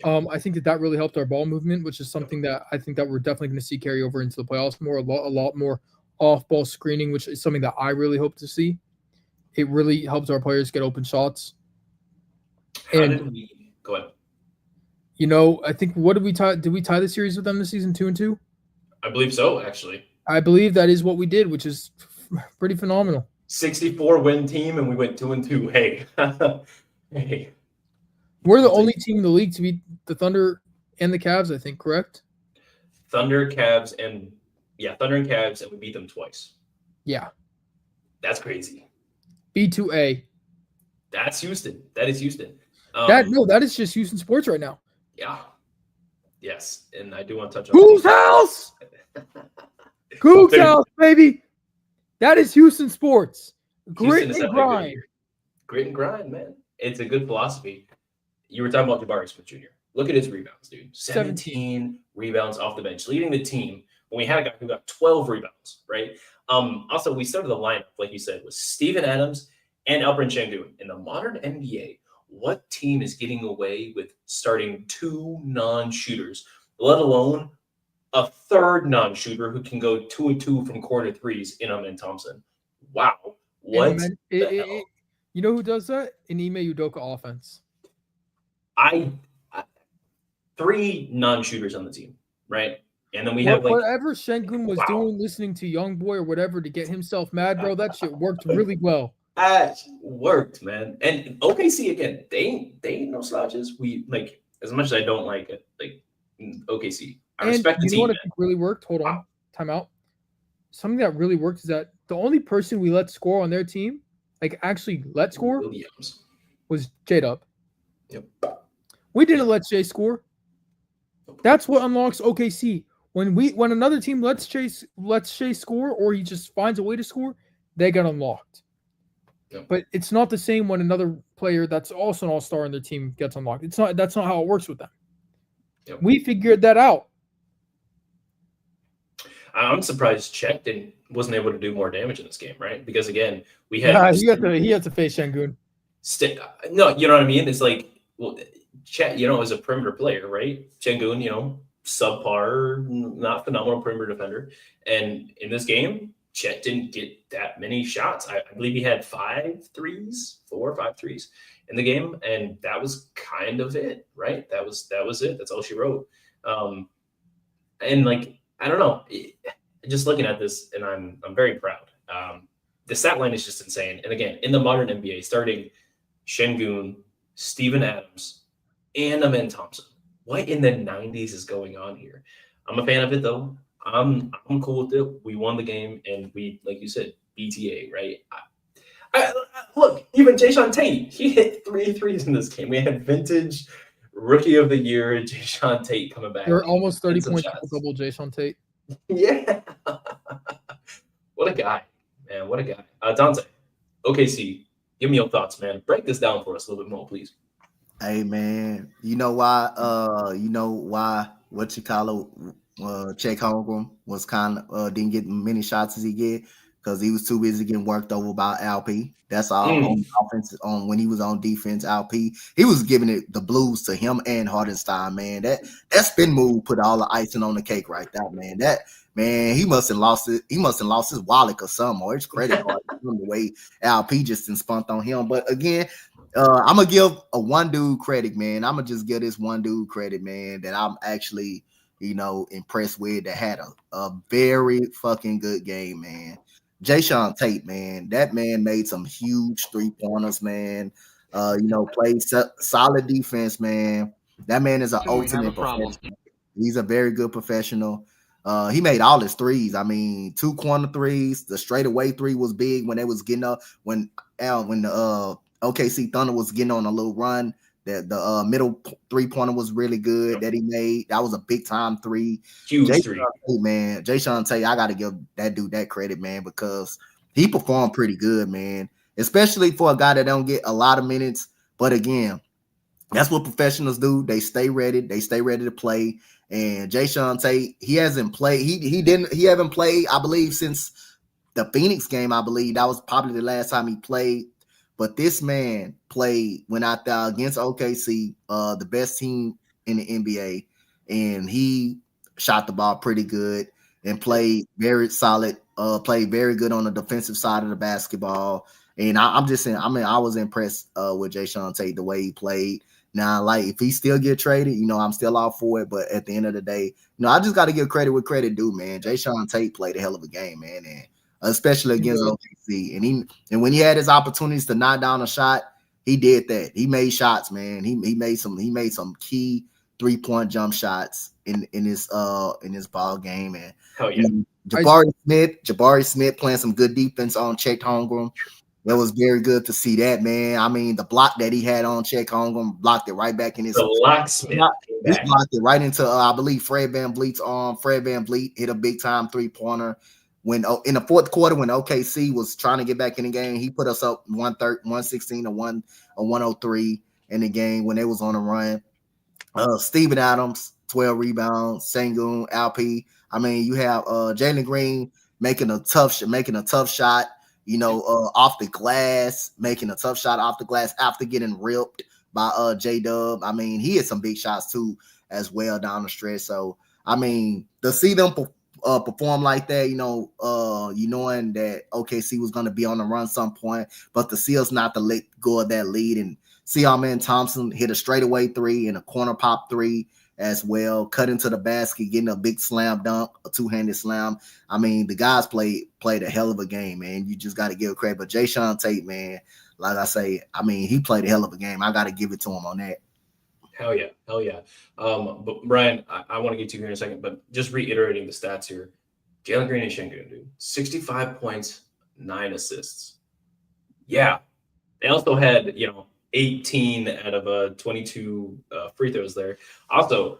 I think that really helped our ball movement, which is something that I think that we're definitely going to see carry over into the playoffs more. A lot more off ball screening, which is something that I really hope to see. It really helps our players get open shots. Go ahead. You know, I think did we tie the series with them this season 2-2? I believe so, actually. I believe that is what we did, which is pretty phenomenal. 64-win team, and we went 2-2. Hey. Hey. We're the only team in the league to beat the Thunder and the Cavs, I think, correct? Thunder, Cavs, and we beat them twice. Yeah. That's crazy. B2A. That's Houston. That is Houston. That is just Houston sports right now. Yeah. Yes, and I do want to touch on Coog's house. Coog's house, baby. That is Houston sports. Grit and grind. Grit and grind, man. It's a good philosophy. You were talking about Jabari Smith Jr. Look at his rebounds, dude. 17 rebounds off the bench, leading the team. When we had a guy who got 12 rebounds, right? Also, we started the lineup, like you said, with Steven Adams and Alperen Şengün. In the modern NBA, what team is getting away with starting 2 non-shooters, let alone a third non-shooter who can go 2-2 from corner threes in Amen Thompson? Wow. What the hell? You know who does that? An Ime Udoka offense. 3 non-shooters on the team, right? And then we have whatever Şengün was doing, listening to Young Boy or whatever to get himself mad, bro. That shit worked really well. That worked, man. And OKC again, they ain't no slouches. We like as much as I don't like it, like OKC. I respect the team. You know what I think really worked? Hold on, time out. Something that really worked is that the only person we let score on their team, like actually let score, was J-Dub. Yep. We didn't let Jay score. That's what unlocks OKC. When another team lets Chase score, or he just finds a way to score, they get unlocked. Yep. But it's not the same when another player that's also an all-star on their team gets unlocked. That's not how it works with them. Yep. We figured that out. I'm surprised Chet wasn't able to do more damage in this game, right? Because again, we had he had to face Şengün. No, you know what I mean? It's like, well, Chet, is a perimeter player, right? Şengün, subpar, not phenomenal perimeter defender. And in this game, Chet didn't get that many shots. I believe he had 4 or 5 threes in the game, and that was kind of it, right? That was it. That's all she wrote. And like, I don't know, just looking at this, and I'm very proud. The stat line is just insane. And again, in the modern NBA, starting Şengün, Steven Adams, and Amen Thompson. What in the 90s is going on here? I'm a fan of it, though. I'm cool with it. We won the game, and we, like you said, BTA, right? Look, even Jayshawn Tate, he hit 3 threes in this game. We had vintage rookie of the year Jayshawn Tate coming back. They're almost 30 points double Jayshawn Tate. Yeah. What a guy, man. What a guy. Donte, OKC, give me your thoughts, man. Break this down for us a little bit more, please. Hey, man. You know why Chet Holmgren was kind of didn't get many shots as he get, because he was too busy getting worked over by LP. That's all on offense. On when he was on defense, LP, he was giving it the blues to him and Hardenstein. Man, that spin move put all the icing on the cake right there, man. He must have lost it. He must have lost his wallet or something, or his credit card. The way LP just spunked on him. But again, I'm gonna give a one dude credit, man. I'm gonna just give this one dude credit, man, that I'm actually impressed with, that had a very fucking good game, man. Jayshawn Tate, man, that man made some huge 3-pointers, man. Played solid defense, man. That man is an ultimate professional. He's a very good professional. He made all his threes. I mean, 2 corner threes. The straightaway 3 was big when they was getting up. When the OKC Thunder was getting on a little run, the middle 3-pointer was really good that he made. That was a big time 3. Huge 3. Man, Jayshawn Tate, I got to give that dude that credit, man, because he performed pretty good, man, especially for a guy that don't get a lot of minutes. But again, that's what professionals do. They stay ready. They stay ready to play. And Jayshawn Tate, he hasn't played. He haven't played, I believe, since the Phoenix game. I believe that was probably the last time he played. But this man went out there against OKC, the best team in the NBA, and he shot the ball pretty good and played very solid, played very good on the defensive side of the basketball. And I'm just saying, I was impressed with Jayshawn Tate, the way he played. Now, like, if he still get traded, I'm still all for it. But at the end of the day, I just got to give credit where credit due, man. Jayshawn Tate played a hell of a game, man, and especially against OKC. And when he had his opportunities to knock down a shot, he did that. He made shots, man. He made some key 3-point jump shots in his ball game. And hell yeah. Jabari Smith playing some good defense on Chet Holmgren. That was very good to see that, man. I mean, the block that he had on Chet Holmgren blocked it right back in his. The locksmith. He blocked it right into, I believe, Fred VanVleet's arm. Fred VanVleet hit a big time 3-pointer. When in the fourth quarter, when OKC was trying to get back in the game, he put us up 116 to 103 in the game when they was on a run. Steven Adams, 12 rebounds. Şengün, LP. I mean, you have Jalen Green making a tough shot. Off the glass, making a tough shot off the glass after getting ripped by J-Dub. I mean, he had some big shots too as well down the stretch. So, I mean, to see them perform like that, knowing that OKC was going to be on the run some point, but to see us not to let go of that lead, and see our man Thompson hit a straightaway 3 and a corner pop 3 as well, cut into the basket, getting a big slam dunk, a 2-handed slam. I mean, the guys played a hell of a game, man. You just got to give credit. But Jayshawn Tate, man, like I say, I mean, he played a hell of a game. I got to give it to him on that. Hell yeah. But Brian, I want to get to you here in a second, but just reiterating the stats here. Jalen Green and Şengün, dude, 65 points, 9 assists. Yeah. They also had, 18 out of 22 free throws there. Also,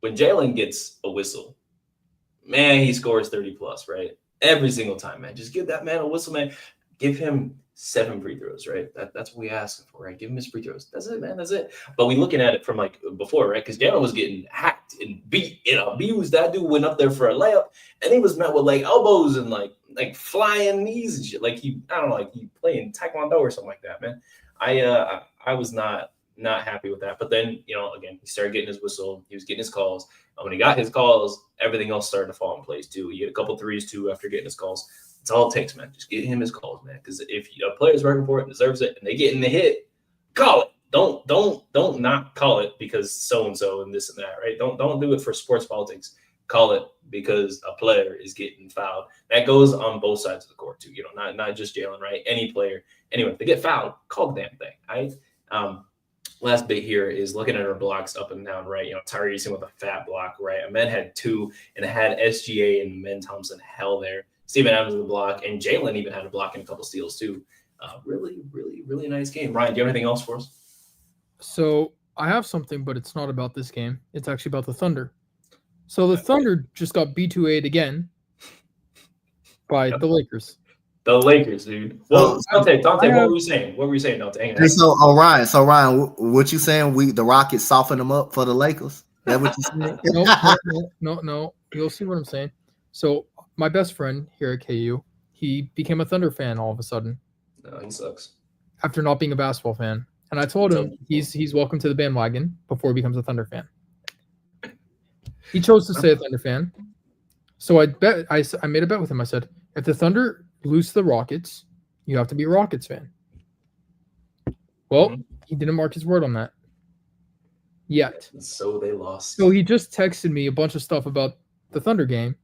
when Jalen gets a whistle, man, he scores 30 plus, right? Every single time, man. Just give that man a whistle, man. Give him 7 free throws, right? That's what we ask for, right? Give him his free throws. That's it, man. That's it. But we looking at it from like before, right? Because Jalen was getting hacked and beat and abused. That dude went up there for a layup, and he was met with like elbows and like flying knees and shit. Like he playing Taekwondo or something like that, man. I was not happy with that. But then, again, he started getting his whistle. He was getting his calls. And when he got his calls, everything else started to fall in place too. He had a couple threes too after getting his calls. That's all it takes, man. Just get him his calls, man. Because if a player's working for it, deserves it, and they get in the hit, call it. Don't not call it because so and so and this and that, right? Don't do it for sports politics. Call it because a player is getting fouled. That goes on both sides of the court too. Not just Jalen, right? Any player. Anyway, if they get fouled, call the damn thing, right? Last bit here is looking at our blocks up and down, right? Tyrese with a fat block, right? Ahmed had 2, and it had SGA and Men Thompson hell there. Steven Adams with the block, and Jalen even had a block and a couple steals too. Really, really, really nice game. Ryan, do you have anything else for us? So I have something, but it's not about this game. It's actually about the Thunder. So the Thunder just got B2A'd again by the Lakers. The Lakers, dude. Well, Donte, what were you saying? What were you saying, Donte? Hey, so Ryan, what you saying? The Rockets soften them up for the Lakers? That what you saying? No. You'll see what I'm saying. So my best friend here at KU, he became a Thunder fan all of a sudden. No, he sucks. After not being a basketball fan. And I told him he's welcome to the bandwagon before he becomes a Thunder fan. He chose to stay a Thunder fan. So I made a bet with him. I said, if the Thunder lose to the Rockets, you have to be a Rockets fan. Well, he didn't mark his word on that yet. So they lost. So he just texted me a bunch of stuff about the Thunder game.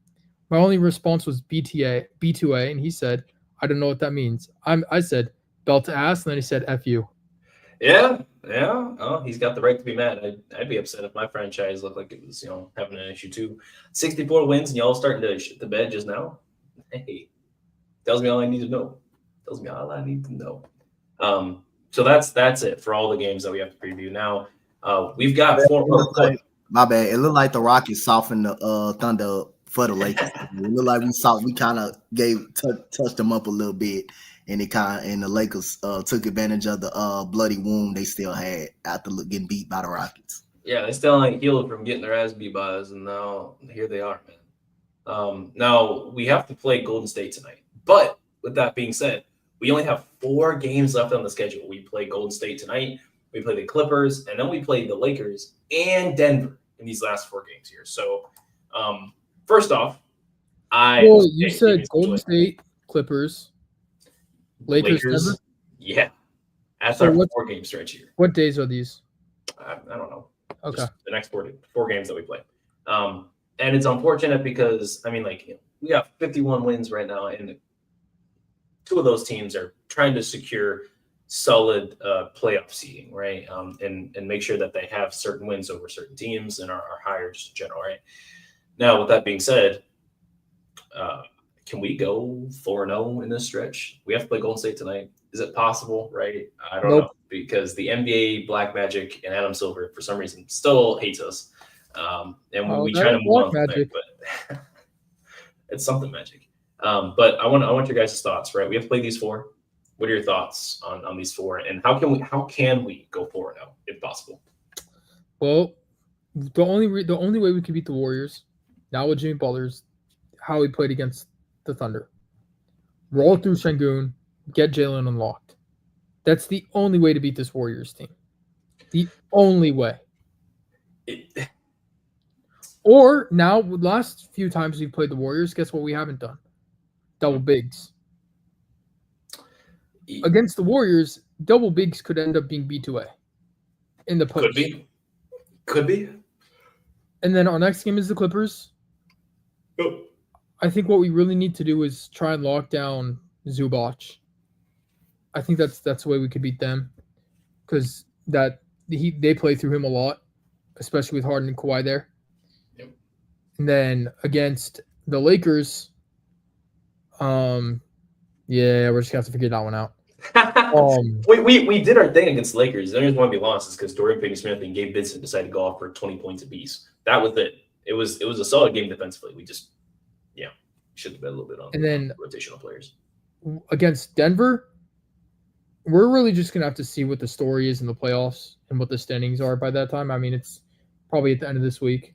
My only response was B2A, and he said, I don't know what that means. I said, belt to ass, and then he said, F you. Yeah. Oh, he's got the right to be mad. I'd be upset if my franchise looked like it was, having an issue too. 64 wins, and y'all starting to shit the bed just now. Hey, tells me all I need to know. So that's it for all the games that we have to preview. Now, we've got 4 more. My bad. It looked like the Rockets softened the Thunder up for the Lakers. It looked like we kind of touched them up a little bit. And the Lakers took advantage of the bloody wound they still had after getting beat by the Rockets. Yeah, they still ain't healed from getting their ass beat by us, and now here they are, man. Now we have to play Golden State tonight. But with that being said, we only have 4 games left on the schedule. We play Golden State tonight, we play the Clippers, and then we play the Lakers and Denver in these last 4 games here. So, first off, you said Golden State, Clippers. Lakers, Denver? Yeah. That's our 4-game stretch here. What days are these? I don't know. Okay. Just the next 4 games that we play. And it's unfortunate because, we got 51 wins right now, and 2 of those teams are trying to secure solid playoff seeding, right? And make sure that they have certain wins over certain teams and are higher just in general, right? Now, with that being said, can we go 4-0 in this stretch? We have to play Golden State tonight. Is it possible, right? I don't know, because the NBA, Black Magic, and Adam Silver, for some reason, still hates us. And we try to move on from there, but it's something magic. But I want your guys' thoughts, right? We have to play these 4. What are your thoughts on these 4? And how can we go 4-0 if possible? Well, the only way we could beat the Warriors, now with Jimmy Butler's, how he played against the Thunder. Roll through Şengün, get Jalen unlocked. That's the only way to beat this Warriors team. The only way. Or now, last few times we've played the Warriors, guess what we haven't done? Double bigs. Against the Warriors, double bigs could end up being B2A in the post. Could be. And then our next game is the Clippers. Oh. I think what we really need to do is try and lock down Zubac. I think that's the way we could beat them, because they play through him a lot, especially with Harden and Kawhi there. Yep. And then against the Lakers, we're just gonna have to figure that one out. We did our thing against the Lakers. The only reason why we lost is because Dorian Finney-Smith and Gabe Vincent decided to go off for 20 points apiece. That was it. It was a solid game defensively. We just Should have bet a little bit on And then rotational players. Against Denver, we're really just going to have to see what the story is in the playoffs and what the standings are by that time. I mean, it's probably at the end of this week.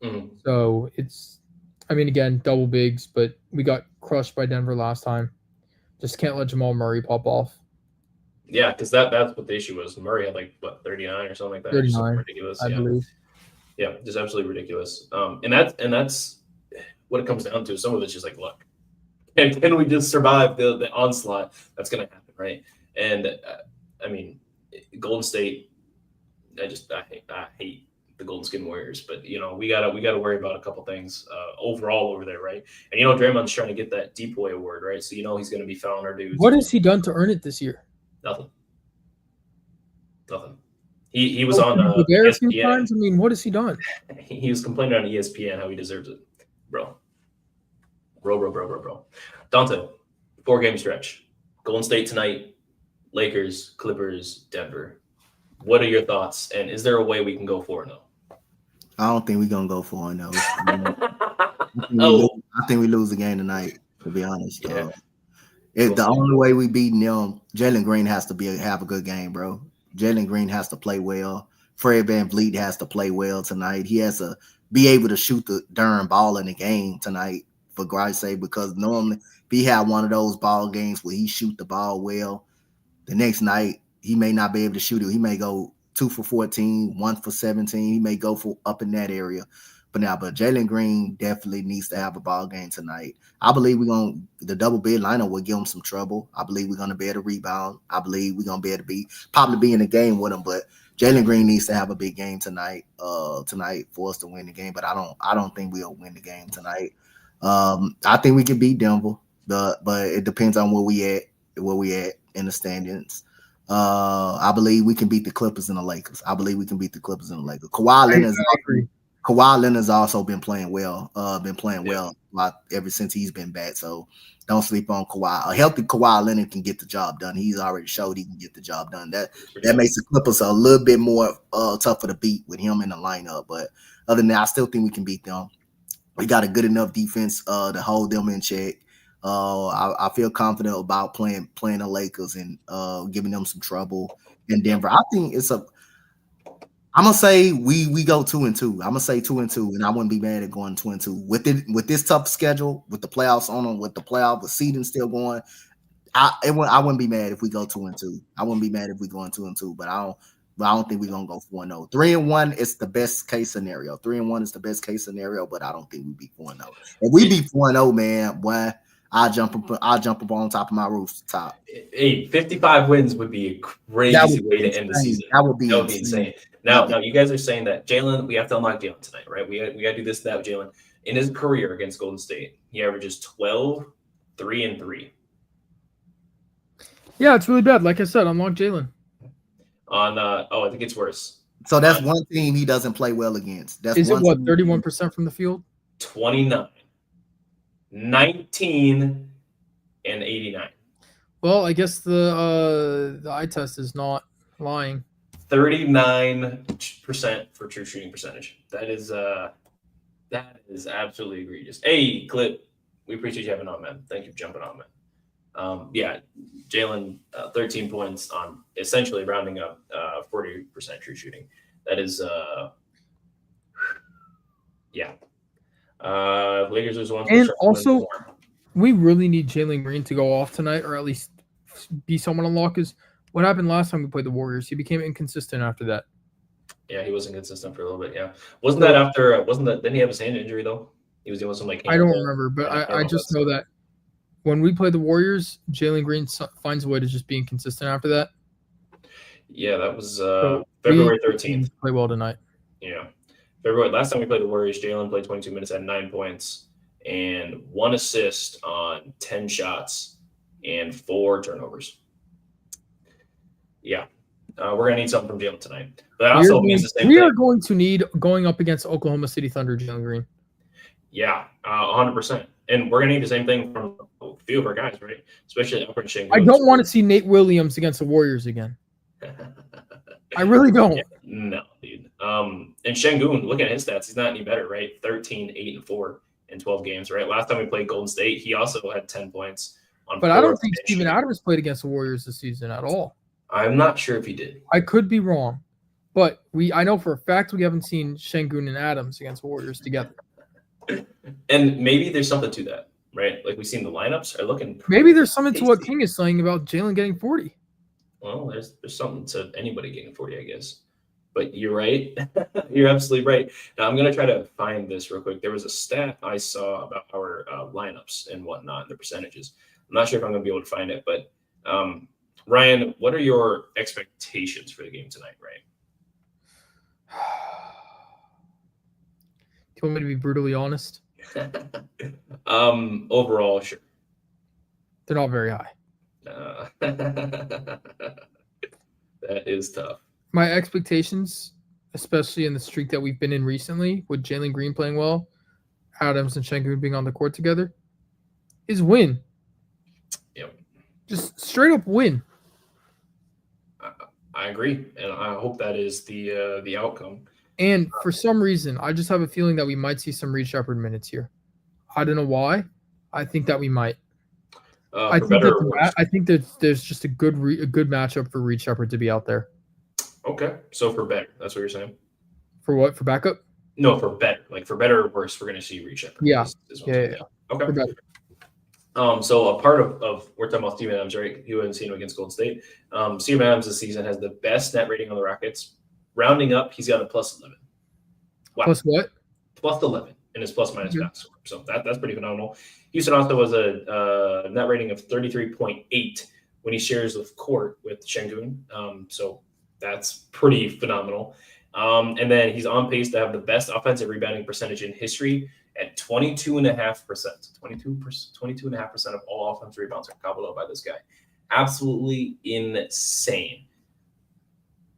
Mm-hmm. So again, double bigs, but we got crushed by Denver last time. Just can't let Jamal Murray pop off. Yeah, because that's what the issue was. Murray had 39 or something like that. 39, something ridiculous. I believe. Yeah, just absolutely ridiculous. And that's what it comes down to. Some of it's just luck. And can we just survive the onslaught that's going to happen, right? And Golden State. I hate the Golden Skin Warriors, but we gotta worry about a couple things overall over there, right? And Draymond's trying to get that Deep Boy award, right? So he's going to be fouling our dudes. What has he done to earn it this year? Nothing. He was on there a few ESPN. times. I mean, what has he done? He was complaining on ESPN how he deserves it, bro. Donte, 4-game stretch. Golden State tonight, Lakers, Clippers, Denver. What are your thoughts? And is there a way we can go 4-0? I don't think we're gonna go 4-0. I think we lose the game tonight. To be honest, Yeah. The only way we beat them, Jalen Green has to have a good game, bro. Jalen Green has to play well. Fred VanVleet has to play well tonight. He has to be able to shoot the darn ball in the game tonight, for Christ's sake, because normally if he had one of those ball games where he shoot the ball well, the next night he may not be able to shoot it. He may go 2 for 14, 1 for 17. He may go for up in that area. But Jalen Green definitely needs to have a ball game tonight. I believe the double bid lineup will give him some trouble. I believe we're going to be able to rebound. I believe we're going to be able to probably be in the game with him. But Jalen Green needs to have a big game tonight for us to win the game. But I don't think we'll win the game tonight. I think we can beat Denver, but it depends on where we at in the standings. I believe we can beat the Clippers and the Lakers. Kawhi Leonard's also been playing well. Ever since he's been back. So don't sleep on Kawhi. A healthy Kawhi Leonard can get the job done. He's already showed he can get the job done. That makes the Clippers a little bit more tougher to beat with him in the lineup. But other than that, I still think we can beat them. We got a good enough defense to hold them in check. I feel confident about playing the Lakers and giving them some trouble in Denver. I think I'm gonna say we go 2-2. I'm gonna say 2-2, and I wouldn't be mad at going 2-2 with this tough schedule, with the playoffs on them, with seeding still going. I wouldn't be mad if we go 2-2. I wouldn't be mad if we go 2-2, but I don't think we're gonna go 4-0. 3-1 is the best case scenario. 3-1 is the best case scenario, but I don't think we beat 4-0. If we beat 4-0, man, boy, I'll jump up on top of my rooftop. Hey, 55 wins would be a crazy way to end the season. That would be insane. Now, you guys are saying that Jalen, we have to unlock Jalen tonight, right? We got to do this, that with Jalen. In his career against Golden State, he averages 12, 3, and 3. Yeah, it's really bad. Like I said, unlock Jalen. I think it's worse. So that's one team he doesn't play well against. Is it 31% from the field? 29, 19, and 89. Well, I guess the eye test is not lying. 39% for true shooting percentage. That is absolutely egregious. Hey, Clip, we appreciate you having on, man. Thank you for jumping on, man. Jalen, 13 points on essentially rounding up 40% true shooting. That is, Lakers is one. And also, we really need Jalen Green to go off tonight, or at least be someone unlock. Because what happened last time we played the Warriors? He became inconsistent after that. Yeah, he was inconsistent for a little bit. Yeah, didn't he have his hand injury though? He was doing some I don't remember, but I just know that when we play the Warriors, Jalen Green finds a way to just be inconsistent after that. Yeah, that was February 13th. Play well tonight. Yeah. Last time we played the Warriors, Jalen played 22 minutes, had 9 points and 1 assist on 10 shots and 4 turnovers. Yeah. We're going to need something from Jalen tonight. But that also means the same thing. We are going to need going up against Oklahoma City Thunder, Jalen Green. Yeah, 100%. And we're going to need the same thing from a few of our guys, right? Especially Alfred Shangoon. I don't want to see Nate Williams against the Warriors again. I really don't. Yeah, no, dude. And Shangoon, looking at his stats, he's not any better, right? 13, 8, and 4 in 12 games, right? Last time we played Golden State, he also had 10 points on. But I don't think Steven Adams played against the Warriors this season at all. I'm not sure if he did. I could be wrong, but I know for a fact we haven't seen Şengün and Adams against Warriors together. And maybe there's something to that, right? Like we've seen the lineups are looking. Maybe there's something to what King is saying about Jalen getting 40. Well, there's something to anybody getting 40, I guess. But you're right. You're absolutely right. Now I'm gonna try to find this real quick. There was a stat I saw about our lineups and whatnot, the percentages. I'm not sure if I'm gonna be able to find it, but Ryan, what are your expectations for the game tonight, Ryan? Do you want me to be brutally honest? Overall, sure. They're not very high. That is tough. My expectations, especially in the streak that we've been in recently, with Jalen Green playing well, Adams and Şengün being on the court together, is win. Yep. Just straight up win. I agree, and I hope that is the outcome. And for some reason, I just have a feeling that we might see some Reed Shepherd minutes here. I don't know why. I think that we might. I think that there's just a good matchup for Reed Shepherd to be out there. Okay, so for better, that's what you're saying. For what? For backup? No, for better. Like for better or worse, we're going to see Reed Shepherd. Yeah. Yeah. Okay. For better. So a part of we're talking about Steven Adams, right? You haven't seen him against Golden State. Steven Adams this season has the best net rating on the Rockets. Rounding up, he's got a plus 11. Wow. Plus what? Plus 11 in his plus minus back score. So that's pretty phenomenal. Houston also was a net rating of 33.8 when he shares the court with Şengün. So that's pretty phenomenal. And then he's on pace to have the best offensive rebounding percentage in history at 22.5%. 22.5% of all offensive rebounds are gobbled up by this guy. Absolutely insane.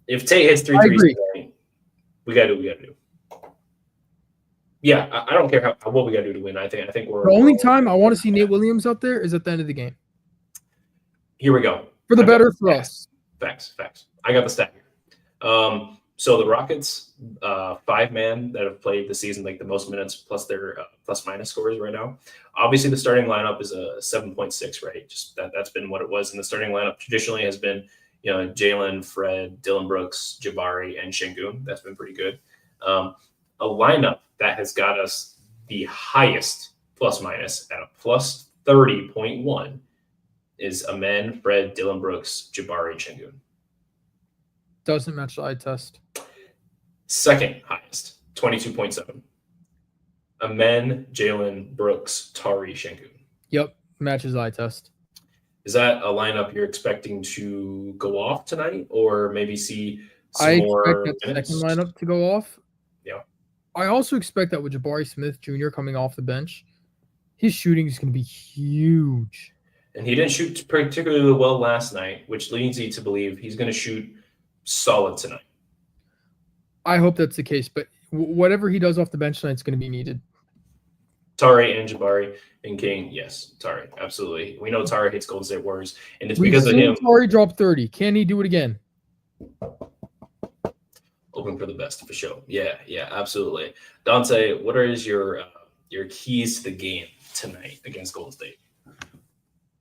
If Tate hits 3 threes tonight, we gotta do what we gotta do. Yeah, I don't care what we gotta do to win. I think we're the only time I want to see Nate Williams out there is at the end of the game. Here we go. For the better for us. Facts. I got the stat here. So the Rockets, 5-man that have played the season, like the most minutes plus their plus minus scores right now. Obviously, the starting lineup is a 7.6, right? Just that's been what it was. And the starting lineup traditionally has been, Jalen, Fred, Dylan Brooks, Jabari, and Şengün. That's been pretty good. A lineup that has got us the highest plus minus at a plus 30.1 is Amen, Fred, Dylan Brooks, Jabari, and Şengün. Doesn't match the eye test. Second highest, 22.7. Amen, Jalen, Brooks, Tari, Şengün. Yep, matches eye test. Is that a lineup you're expecting to go off tonight, or maybe see some more expect that minutes? second lineup to go off. Yeah. I also expect that with Jabari Smith Jr. coming off the bench, his shooting is going to be huge. And he didn't shoot particularly well last night, which leads you to believe he's going to shoot solid tonight. I hope that's the case, but whatever he does off the bench tonight is going to be needed. Tari and Jabari and King, yes, Tari, absolutely. We know Tari hates Golden State Warriors, and it's because of him. Tari dropped 30. Can he do it again? Open for the best, for sure. Yeah, absolutely. Donte, what is your keys to the game tonight against Golden State?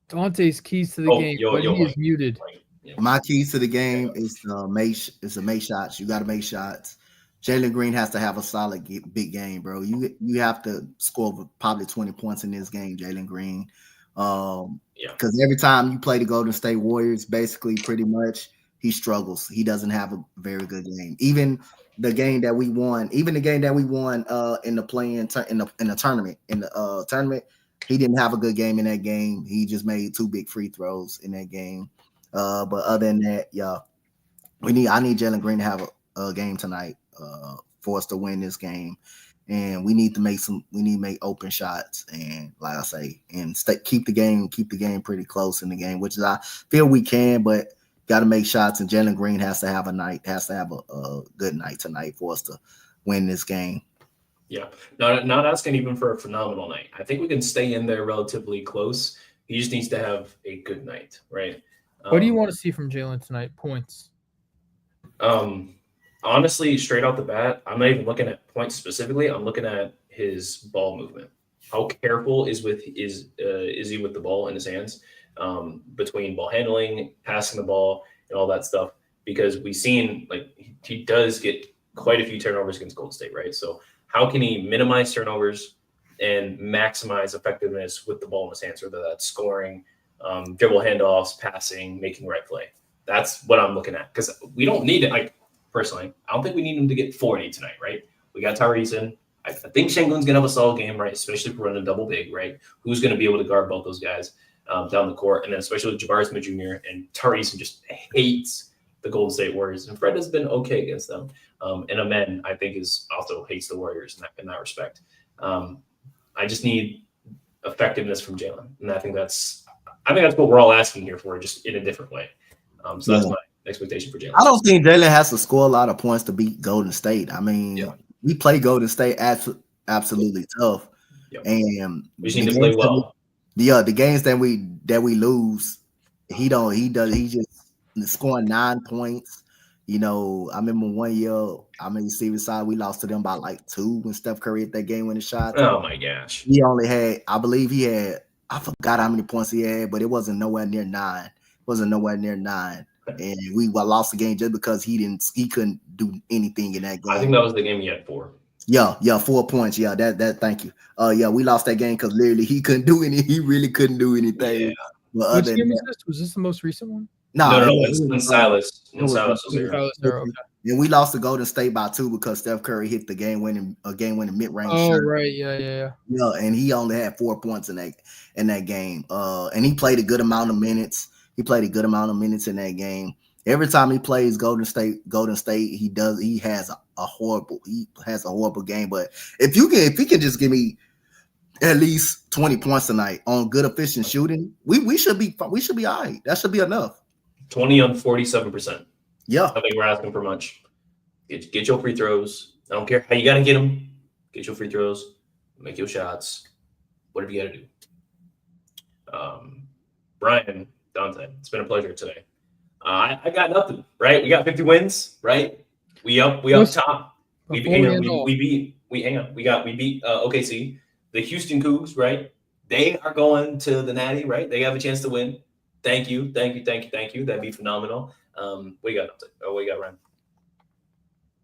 Donte's keys to the game, but he is muted. Yeah. My keys to the game is to make shots. You got to make shots. Jalen Green has to have a solid big game, bro. You have to score probably 20 points in this game, Jalen Green. Because every time you play the Golden State Warriors, basically pretty much he struggles. He doesn't have a very good game. Even the game that we won in the play-in in the tournament, he didn't have a good game in that game. He just made 2 big free throws in that game. But other than that, I need Jalen Green to have a game tonight for us to win this game, and we need to make open shots, and like I say, and keep the game pretty close in the game, which is I feel we can, but got to make shots, and Jalen Green has to have a good night tonight for us to win this game. Yeah, not asking even for a phenomenal night. I think we can stay in there relatively close. He just needs to have a good night, right? What do you want to see from Jalen tonight? Points. Honestly, straight out the bat, I'm not even looking at points specifically. I'm looking at his ball movement. How careful is he with the ball in his hands, between ball handling, passing the ball, and all that stuff? Because we've seen like he does get quite a few turnovers against Golden State, right? So how can he minimize turnovers and maximize effectiveness with the ball in his hands, whether that's scoring, dribble handoffs, passing, making the right play? That's what I'm looking at, because we don't need it. Like personally, I don't think we need him to get 40 tonight, right? We got Tyrese in. I think Şengün's gonna have a solid game, right? Especially if we're running double big, right? Who's gonna be able to guard both those guys down the court, and then especially with Jabari Smith Jr. and Tyrese just hates the Golden State Warriors, and Fred has been okay against them. And Amen, I think, is also hates the Warriors in that respect. I just need effectiveness from Jalen, and I think that's what we're all asking here for, just in a different way. So that's my expectation for Jalen. I don't think Jalen has to score a lot of points to beat Golden State. I mean, we play Golden State absolutely tough, and we just need to play well. The games that we lose, he just scoring 9 points. You know, I remember one year, Steven side, we lost to them by like 2 when Steph Curry hit that game winning shot. Oh my gosh. He only had, I believe he had, I forgot how many points he had, but it wasn't nowhere near 9. And we lost the game just because he couldn't do anything in that game. I think that was the game he had 4. Yeah, 4 points. Yeah, that thank you. We lost that game because literally he really couldn't do anything. Yeah. But which game was this the most recent one? No, it's when Silas. When Silas was here. Okay. And we lost to Golden State by 2 because Steph Curry hit the game winning mid-range shot. Right, yeah. Yeah, and he only had 4 points in that game. And he played a good amount of minutes. in that game. Every time he plays Golden State, he has a horrible game. But if he can just give me at least 20 points tonight on good efficient shooting, we should be all right. That should be enough. 20 on 47%. Yeah. I think we're asking for much. Get your free throws. I don't care how you got to get them. Get your free throws. Make your shots. Whatever you got to do. Brian, Donte, it's been a pleasure today. I got nothing, right? We got 50 wins, right? We up top. We beat OKC. The Houston Cougs, right? They are going to the Natty, right? They have a chance to win. Thank you. That'd be phenomenal. What do you got? What do you got, Ryan?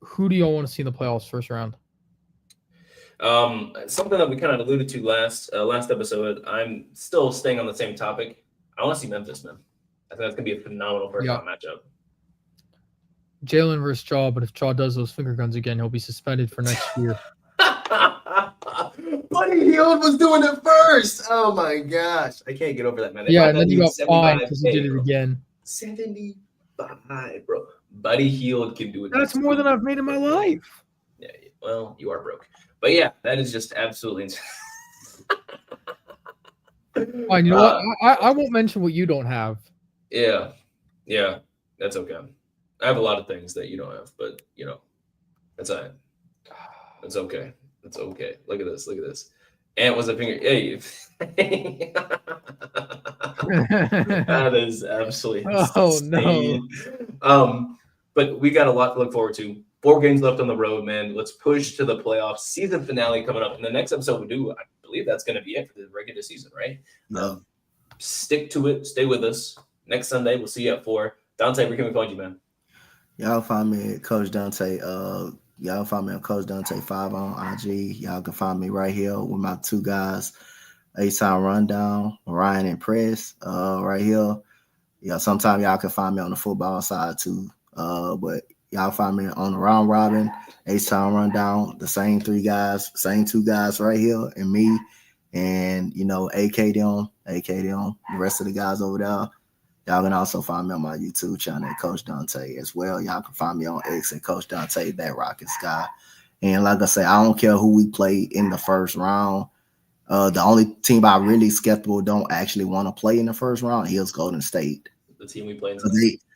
Who do y'all want to see in the playoffs first round? Something that we kind of alluded to last episode. I'm still staying on the same topic. I want to see Memphis, man. I think that's gonna be a phenomenal first round matchup. Jalen versus Jaw, but if Jaw does those finger guns again, he'll be suspended for next year. Buddy Hield was doing it first. Oh my gosh, I can't get over that, man. Yeah, and then you got fined because he did it again. 75, bro. Buddy Hield can do it. That's more than I've made in my life. Yeah, well, you are broke, but yeah, that is just absolutely insane. Fine, you know what? I won't mention what you don't have. Yeah, that's okay. I have a lot of things that you don't have, but that's all right. It's okay. It's okay. Look at this. Ant was a finger. Hey. That is absolutely insane. No. But we got a lot to look forward to. 4 games left on the road, man. Let's push to the playoffs. Season finale coming up. In the next episode we do, I believe that's going to be it for the regular season, right? No. Stick to it. Stay with us. Next Sunday, we'll see you at 4. Donte, where can we find you, man? Y'all find me at Coach Donte. Y'all find me on Coach Donte 5 on IG. Y'all can find me right here with my 2 guys, A-Time Rundown, Ryan and Press, right here. Yeah, sometimes y'all can find me on the football side too. But y'all find me on the round robin, A-Time Rundown, the same 2 guys right here, and me, and AK them, the rest of the guys over there. Y'all can also find me on my YouTube channel at Coach Donte as well. Y'all can find me on X at Coach Donte, that Rocket Sky. And like I say, I don't care who we play in the first round. The only team I really skeptical don't actually want to play in the first round is Golden State. The team we play in.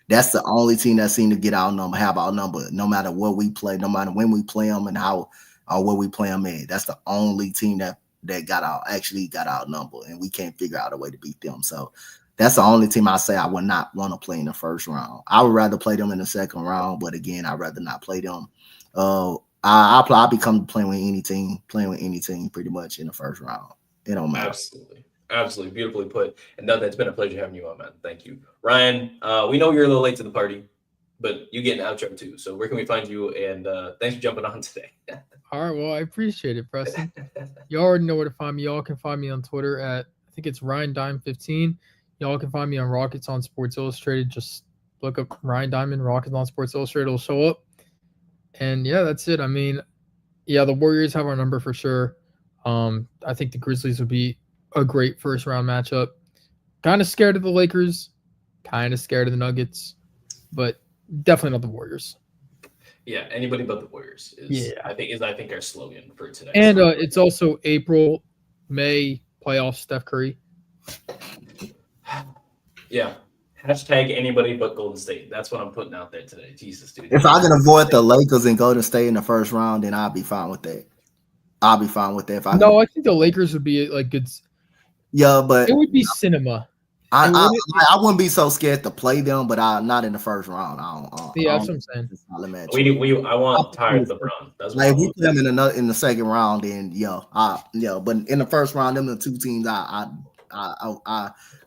That's the only team that seem to get our number, have our number, no matter what we play, no matter when we play them and how or what we play them in. That's the only team that got our number, and we can't figure out a way to beat them. So that's the only team I say I would not want to play in the first round. I would rather play them in the second round, but again, I'd rather not play them. I'll become playing with any team pretty much in the first round. It don't matter. Absolutely. Beautifully put. And Donte, it's been a pleasure having you on, man. Thank you. Ryan, we know you're a little late to the party, but you get an outro too. So where can we find you? And thanks for jumping on today. All right. Well, I appreciate it, Preston. You already know where to find me. Y'all can find me on Twitter at, I think it's RyanDime15. Y'all can find me on Rockets on Sports Illustrated. Just look up Ryan Diamond, Rockets on Sports Illustrated. It'll show up. And yeah, that's it. I mean, yeah, the Warriors have our number for sure. I think the Grizzlies would be a great first round matchup. Kind of scared of the Lakers, kind of scared of the Nuggets, but definitely not the Warriors. Yeah, anybody but the Warriors is I think our slogan for today. And it's also April, May playoffs, Steph Curry. Yeah. Hashtag anybody but Golden State. That's what I'm putting out there today. Jesus, dude. If I can avoid the Lakers and Golden State in the first round, then I'll be fine with that. I'll be fine with that. I think the Lakers would be like good. Yeah, but it would be cinema. I wouldn't be so scared to play them, but not in the first round. That's what I'm saying. I want tired LeBron. That's like if we put them in the second round, then but in the first round, them are the two teams I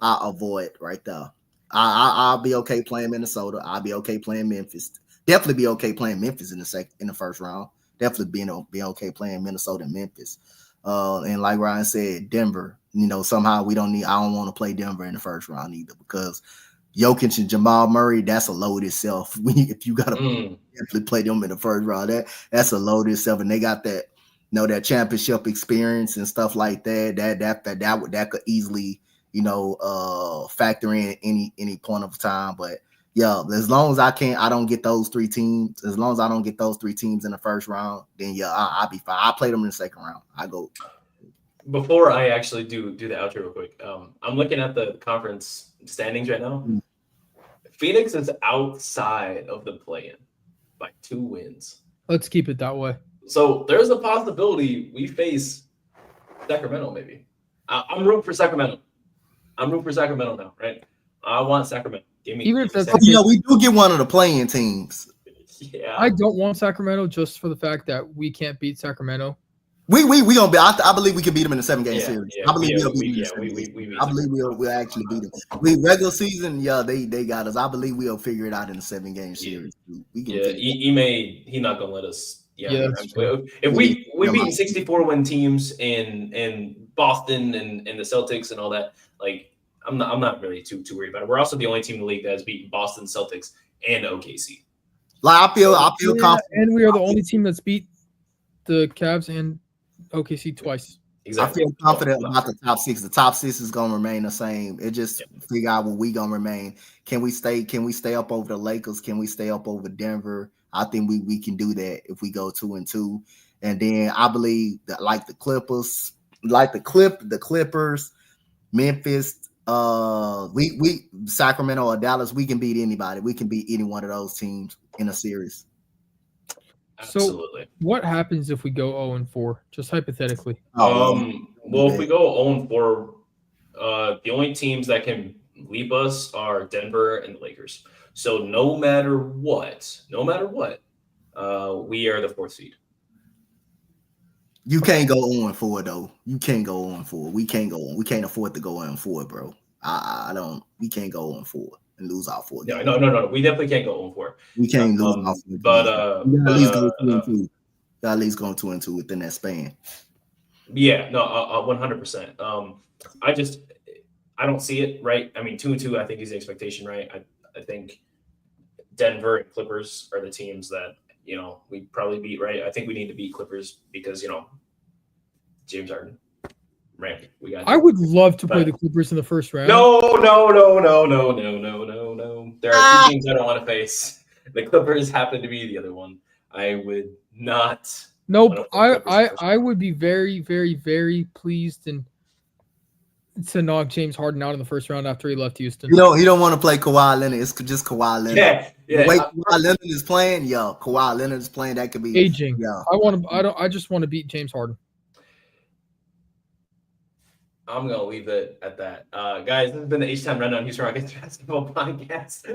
avoid right there. I'll be okay playing Minnesota. I'll be okay playing Memphis. Definitely be okay playing Memphis in the first round. Definitely be okay playing Minnesota and Memphis. And like Ryan said, Denver. Somehow I don't want to play Denver in the first round either because Jokic and Jamal Murray, that's a load itself. If you got to definitely play them in the first round, that's a load itself, and they got that that championship experience and stuff like that. That could easily factor in any point of time. But yeah, as long as I don't get those three teams. As long as I don't get those three teams in the first round, then I'll be fine. I'll play them in the second round. I go. Before I actually do the outro real quick, I'm looking at the conference standings right now. Phoenix is outside of the play-in by 2 wins. Let's keep it that way. So there's a possibility we face Sacramento maybe. I'm rooting for Sacramento. Now, right? I want Sacramento. Even if that's we do get one of the play-in teams. Yeah. I don't want Sacramento just for the fact that we can't beat Sacramento. We gonna be. I believe we can beat them in the 7-game series. Yeah, I believe we'll beat them. I believe we'll actually beat them. Regular season, they got us. I believe we'll figure it out in the 7-game series. He not gonna let us. If we beat 64-win teams in Boston and the Celtics and all that, like I'm not really too worried about it. We're also the only team in the league that has beaten Boston, Celtics, and OKC. Like I feel confident, and we are the only team that's beat the Cavs and OKC twice. Exactly. I feel confident about the top 6. The top 6 is gonna remain the same. It just figure out what we gonna remain. Can we stay up over the Lakers? Can we stay up over Denver? I think we can do that if we go 2-2. And then I believe that like the Clippers, the Clippers, Memphis, we Sacramento or Dallas, we can beat anybody. We can beat any one of those teams in a series. Absolutely. So what happens if we go 0-4, just hypothetically? Well, if we go 0-4, the only teams that can leap us are Denver and the Lakers. So no matter what, we are the 4th seed. You can't go 0-4 though. You can't go 0-4. We can't afford to go 0-4, bro. We can't go 0-4 and lose our 4 games. No. We definitely can't go 0-4. We can't lose our 4 games. But at least go 2-2. At least go 2-2 within that span. Yeah, no, 100%. I don't see it, right? I mean, 2-2, I think is the expectation, right? I think Denver and Clippers are the teams that we probably beat, right? I think we need to beat Clippers because James Harden. Right. I would love to play the Clippers in the first round. No. There are 2 teams I don't want to face. The Clippers happen to be the other one. I would not. Nope. I would be very, very, very pleased to knock James Harden out in the first round after he left Houston. He don't want to play Kawhi Leonard. It's just Kawhi Leonard. Yeah. The way Kawhi Leonard is playing, Kawhi Leonard is playing. That could be aging. Yeah. I just want to beat James Harden. I'm gonna leave it at that. Guys, this has been the H-Time Rundown Houston Rockets basketball podcast.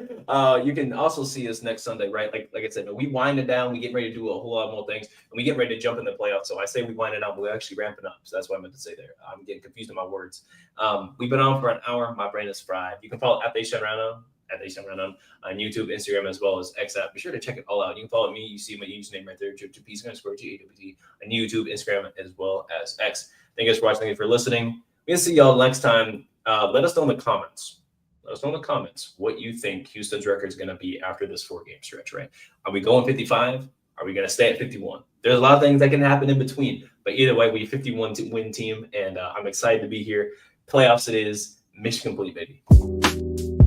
You can also see us next Sunday, right? Like I said, we wind it down. We get ready to do a whole lot more things, and we get ready to jump in the playoffs. So I say we wind it down, but we're actually ramping up. So that's what I meant to say there. I'm getting confused in my words. We've been on for an hour. My brain is fried. You can follow at the H-Time Rundown. At the H-Time Rundown on YouTube, Instagram, as well as X app. Be sure to check it all out. You can follow me. You see my username right there, Drip2Ps_GAWT on YouTube, Instagram, as well as X. Thank you guys for watching. Thank you for listening. We'll see y'all next time. Let us know in the comments. Let us know in the comments what you think Houston's record is going to be after this 4-game stretch, right? Are we going 55? Are we going to stay at 51? There's a lot of things that can happen in between. But either way, we 51-win team, and I'm excited to be here. Playoffs it is. Mission complete, baby.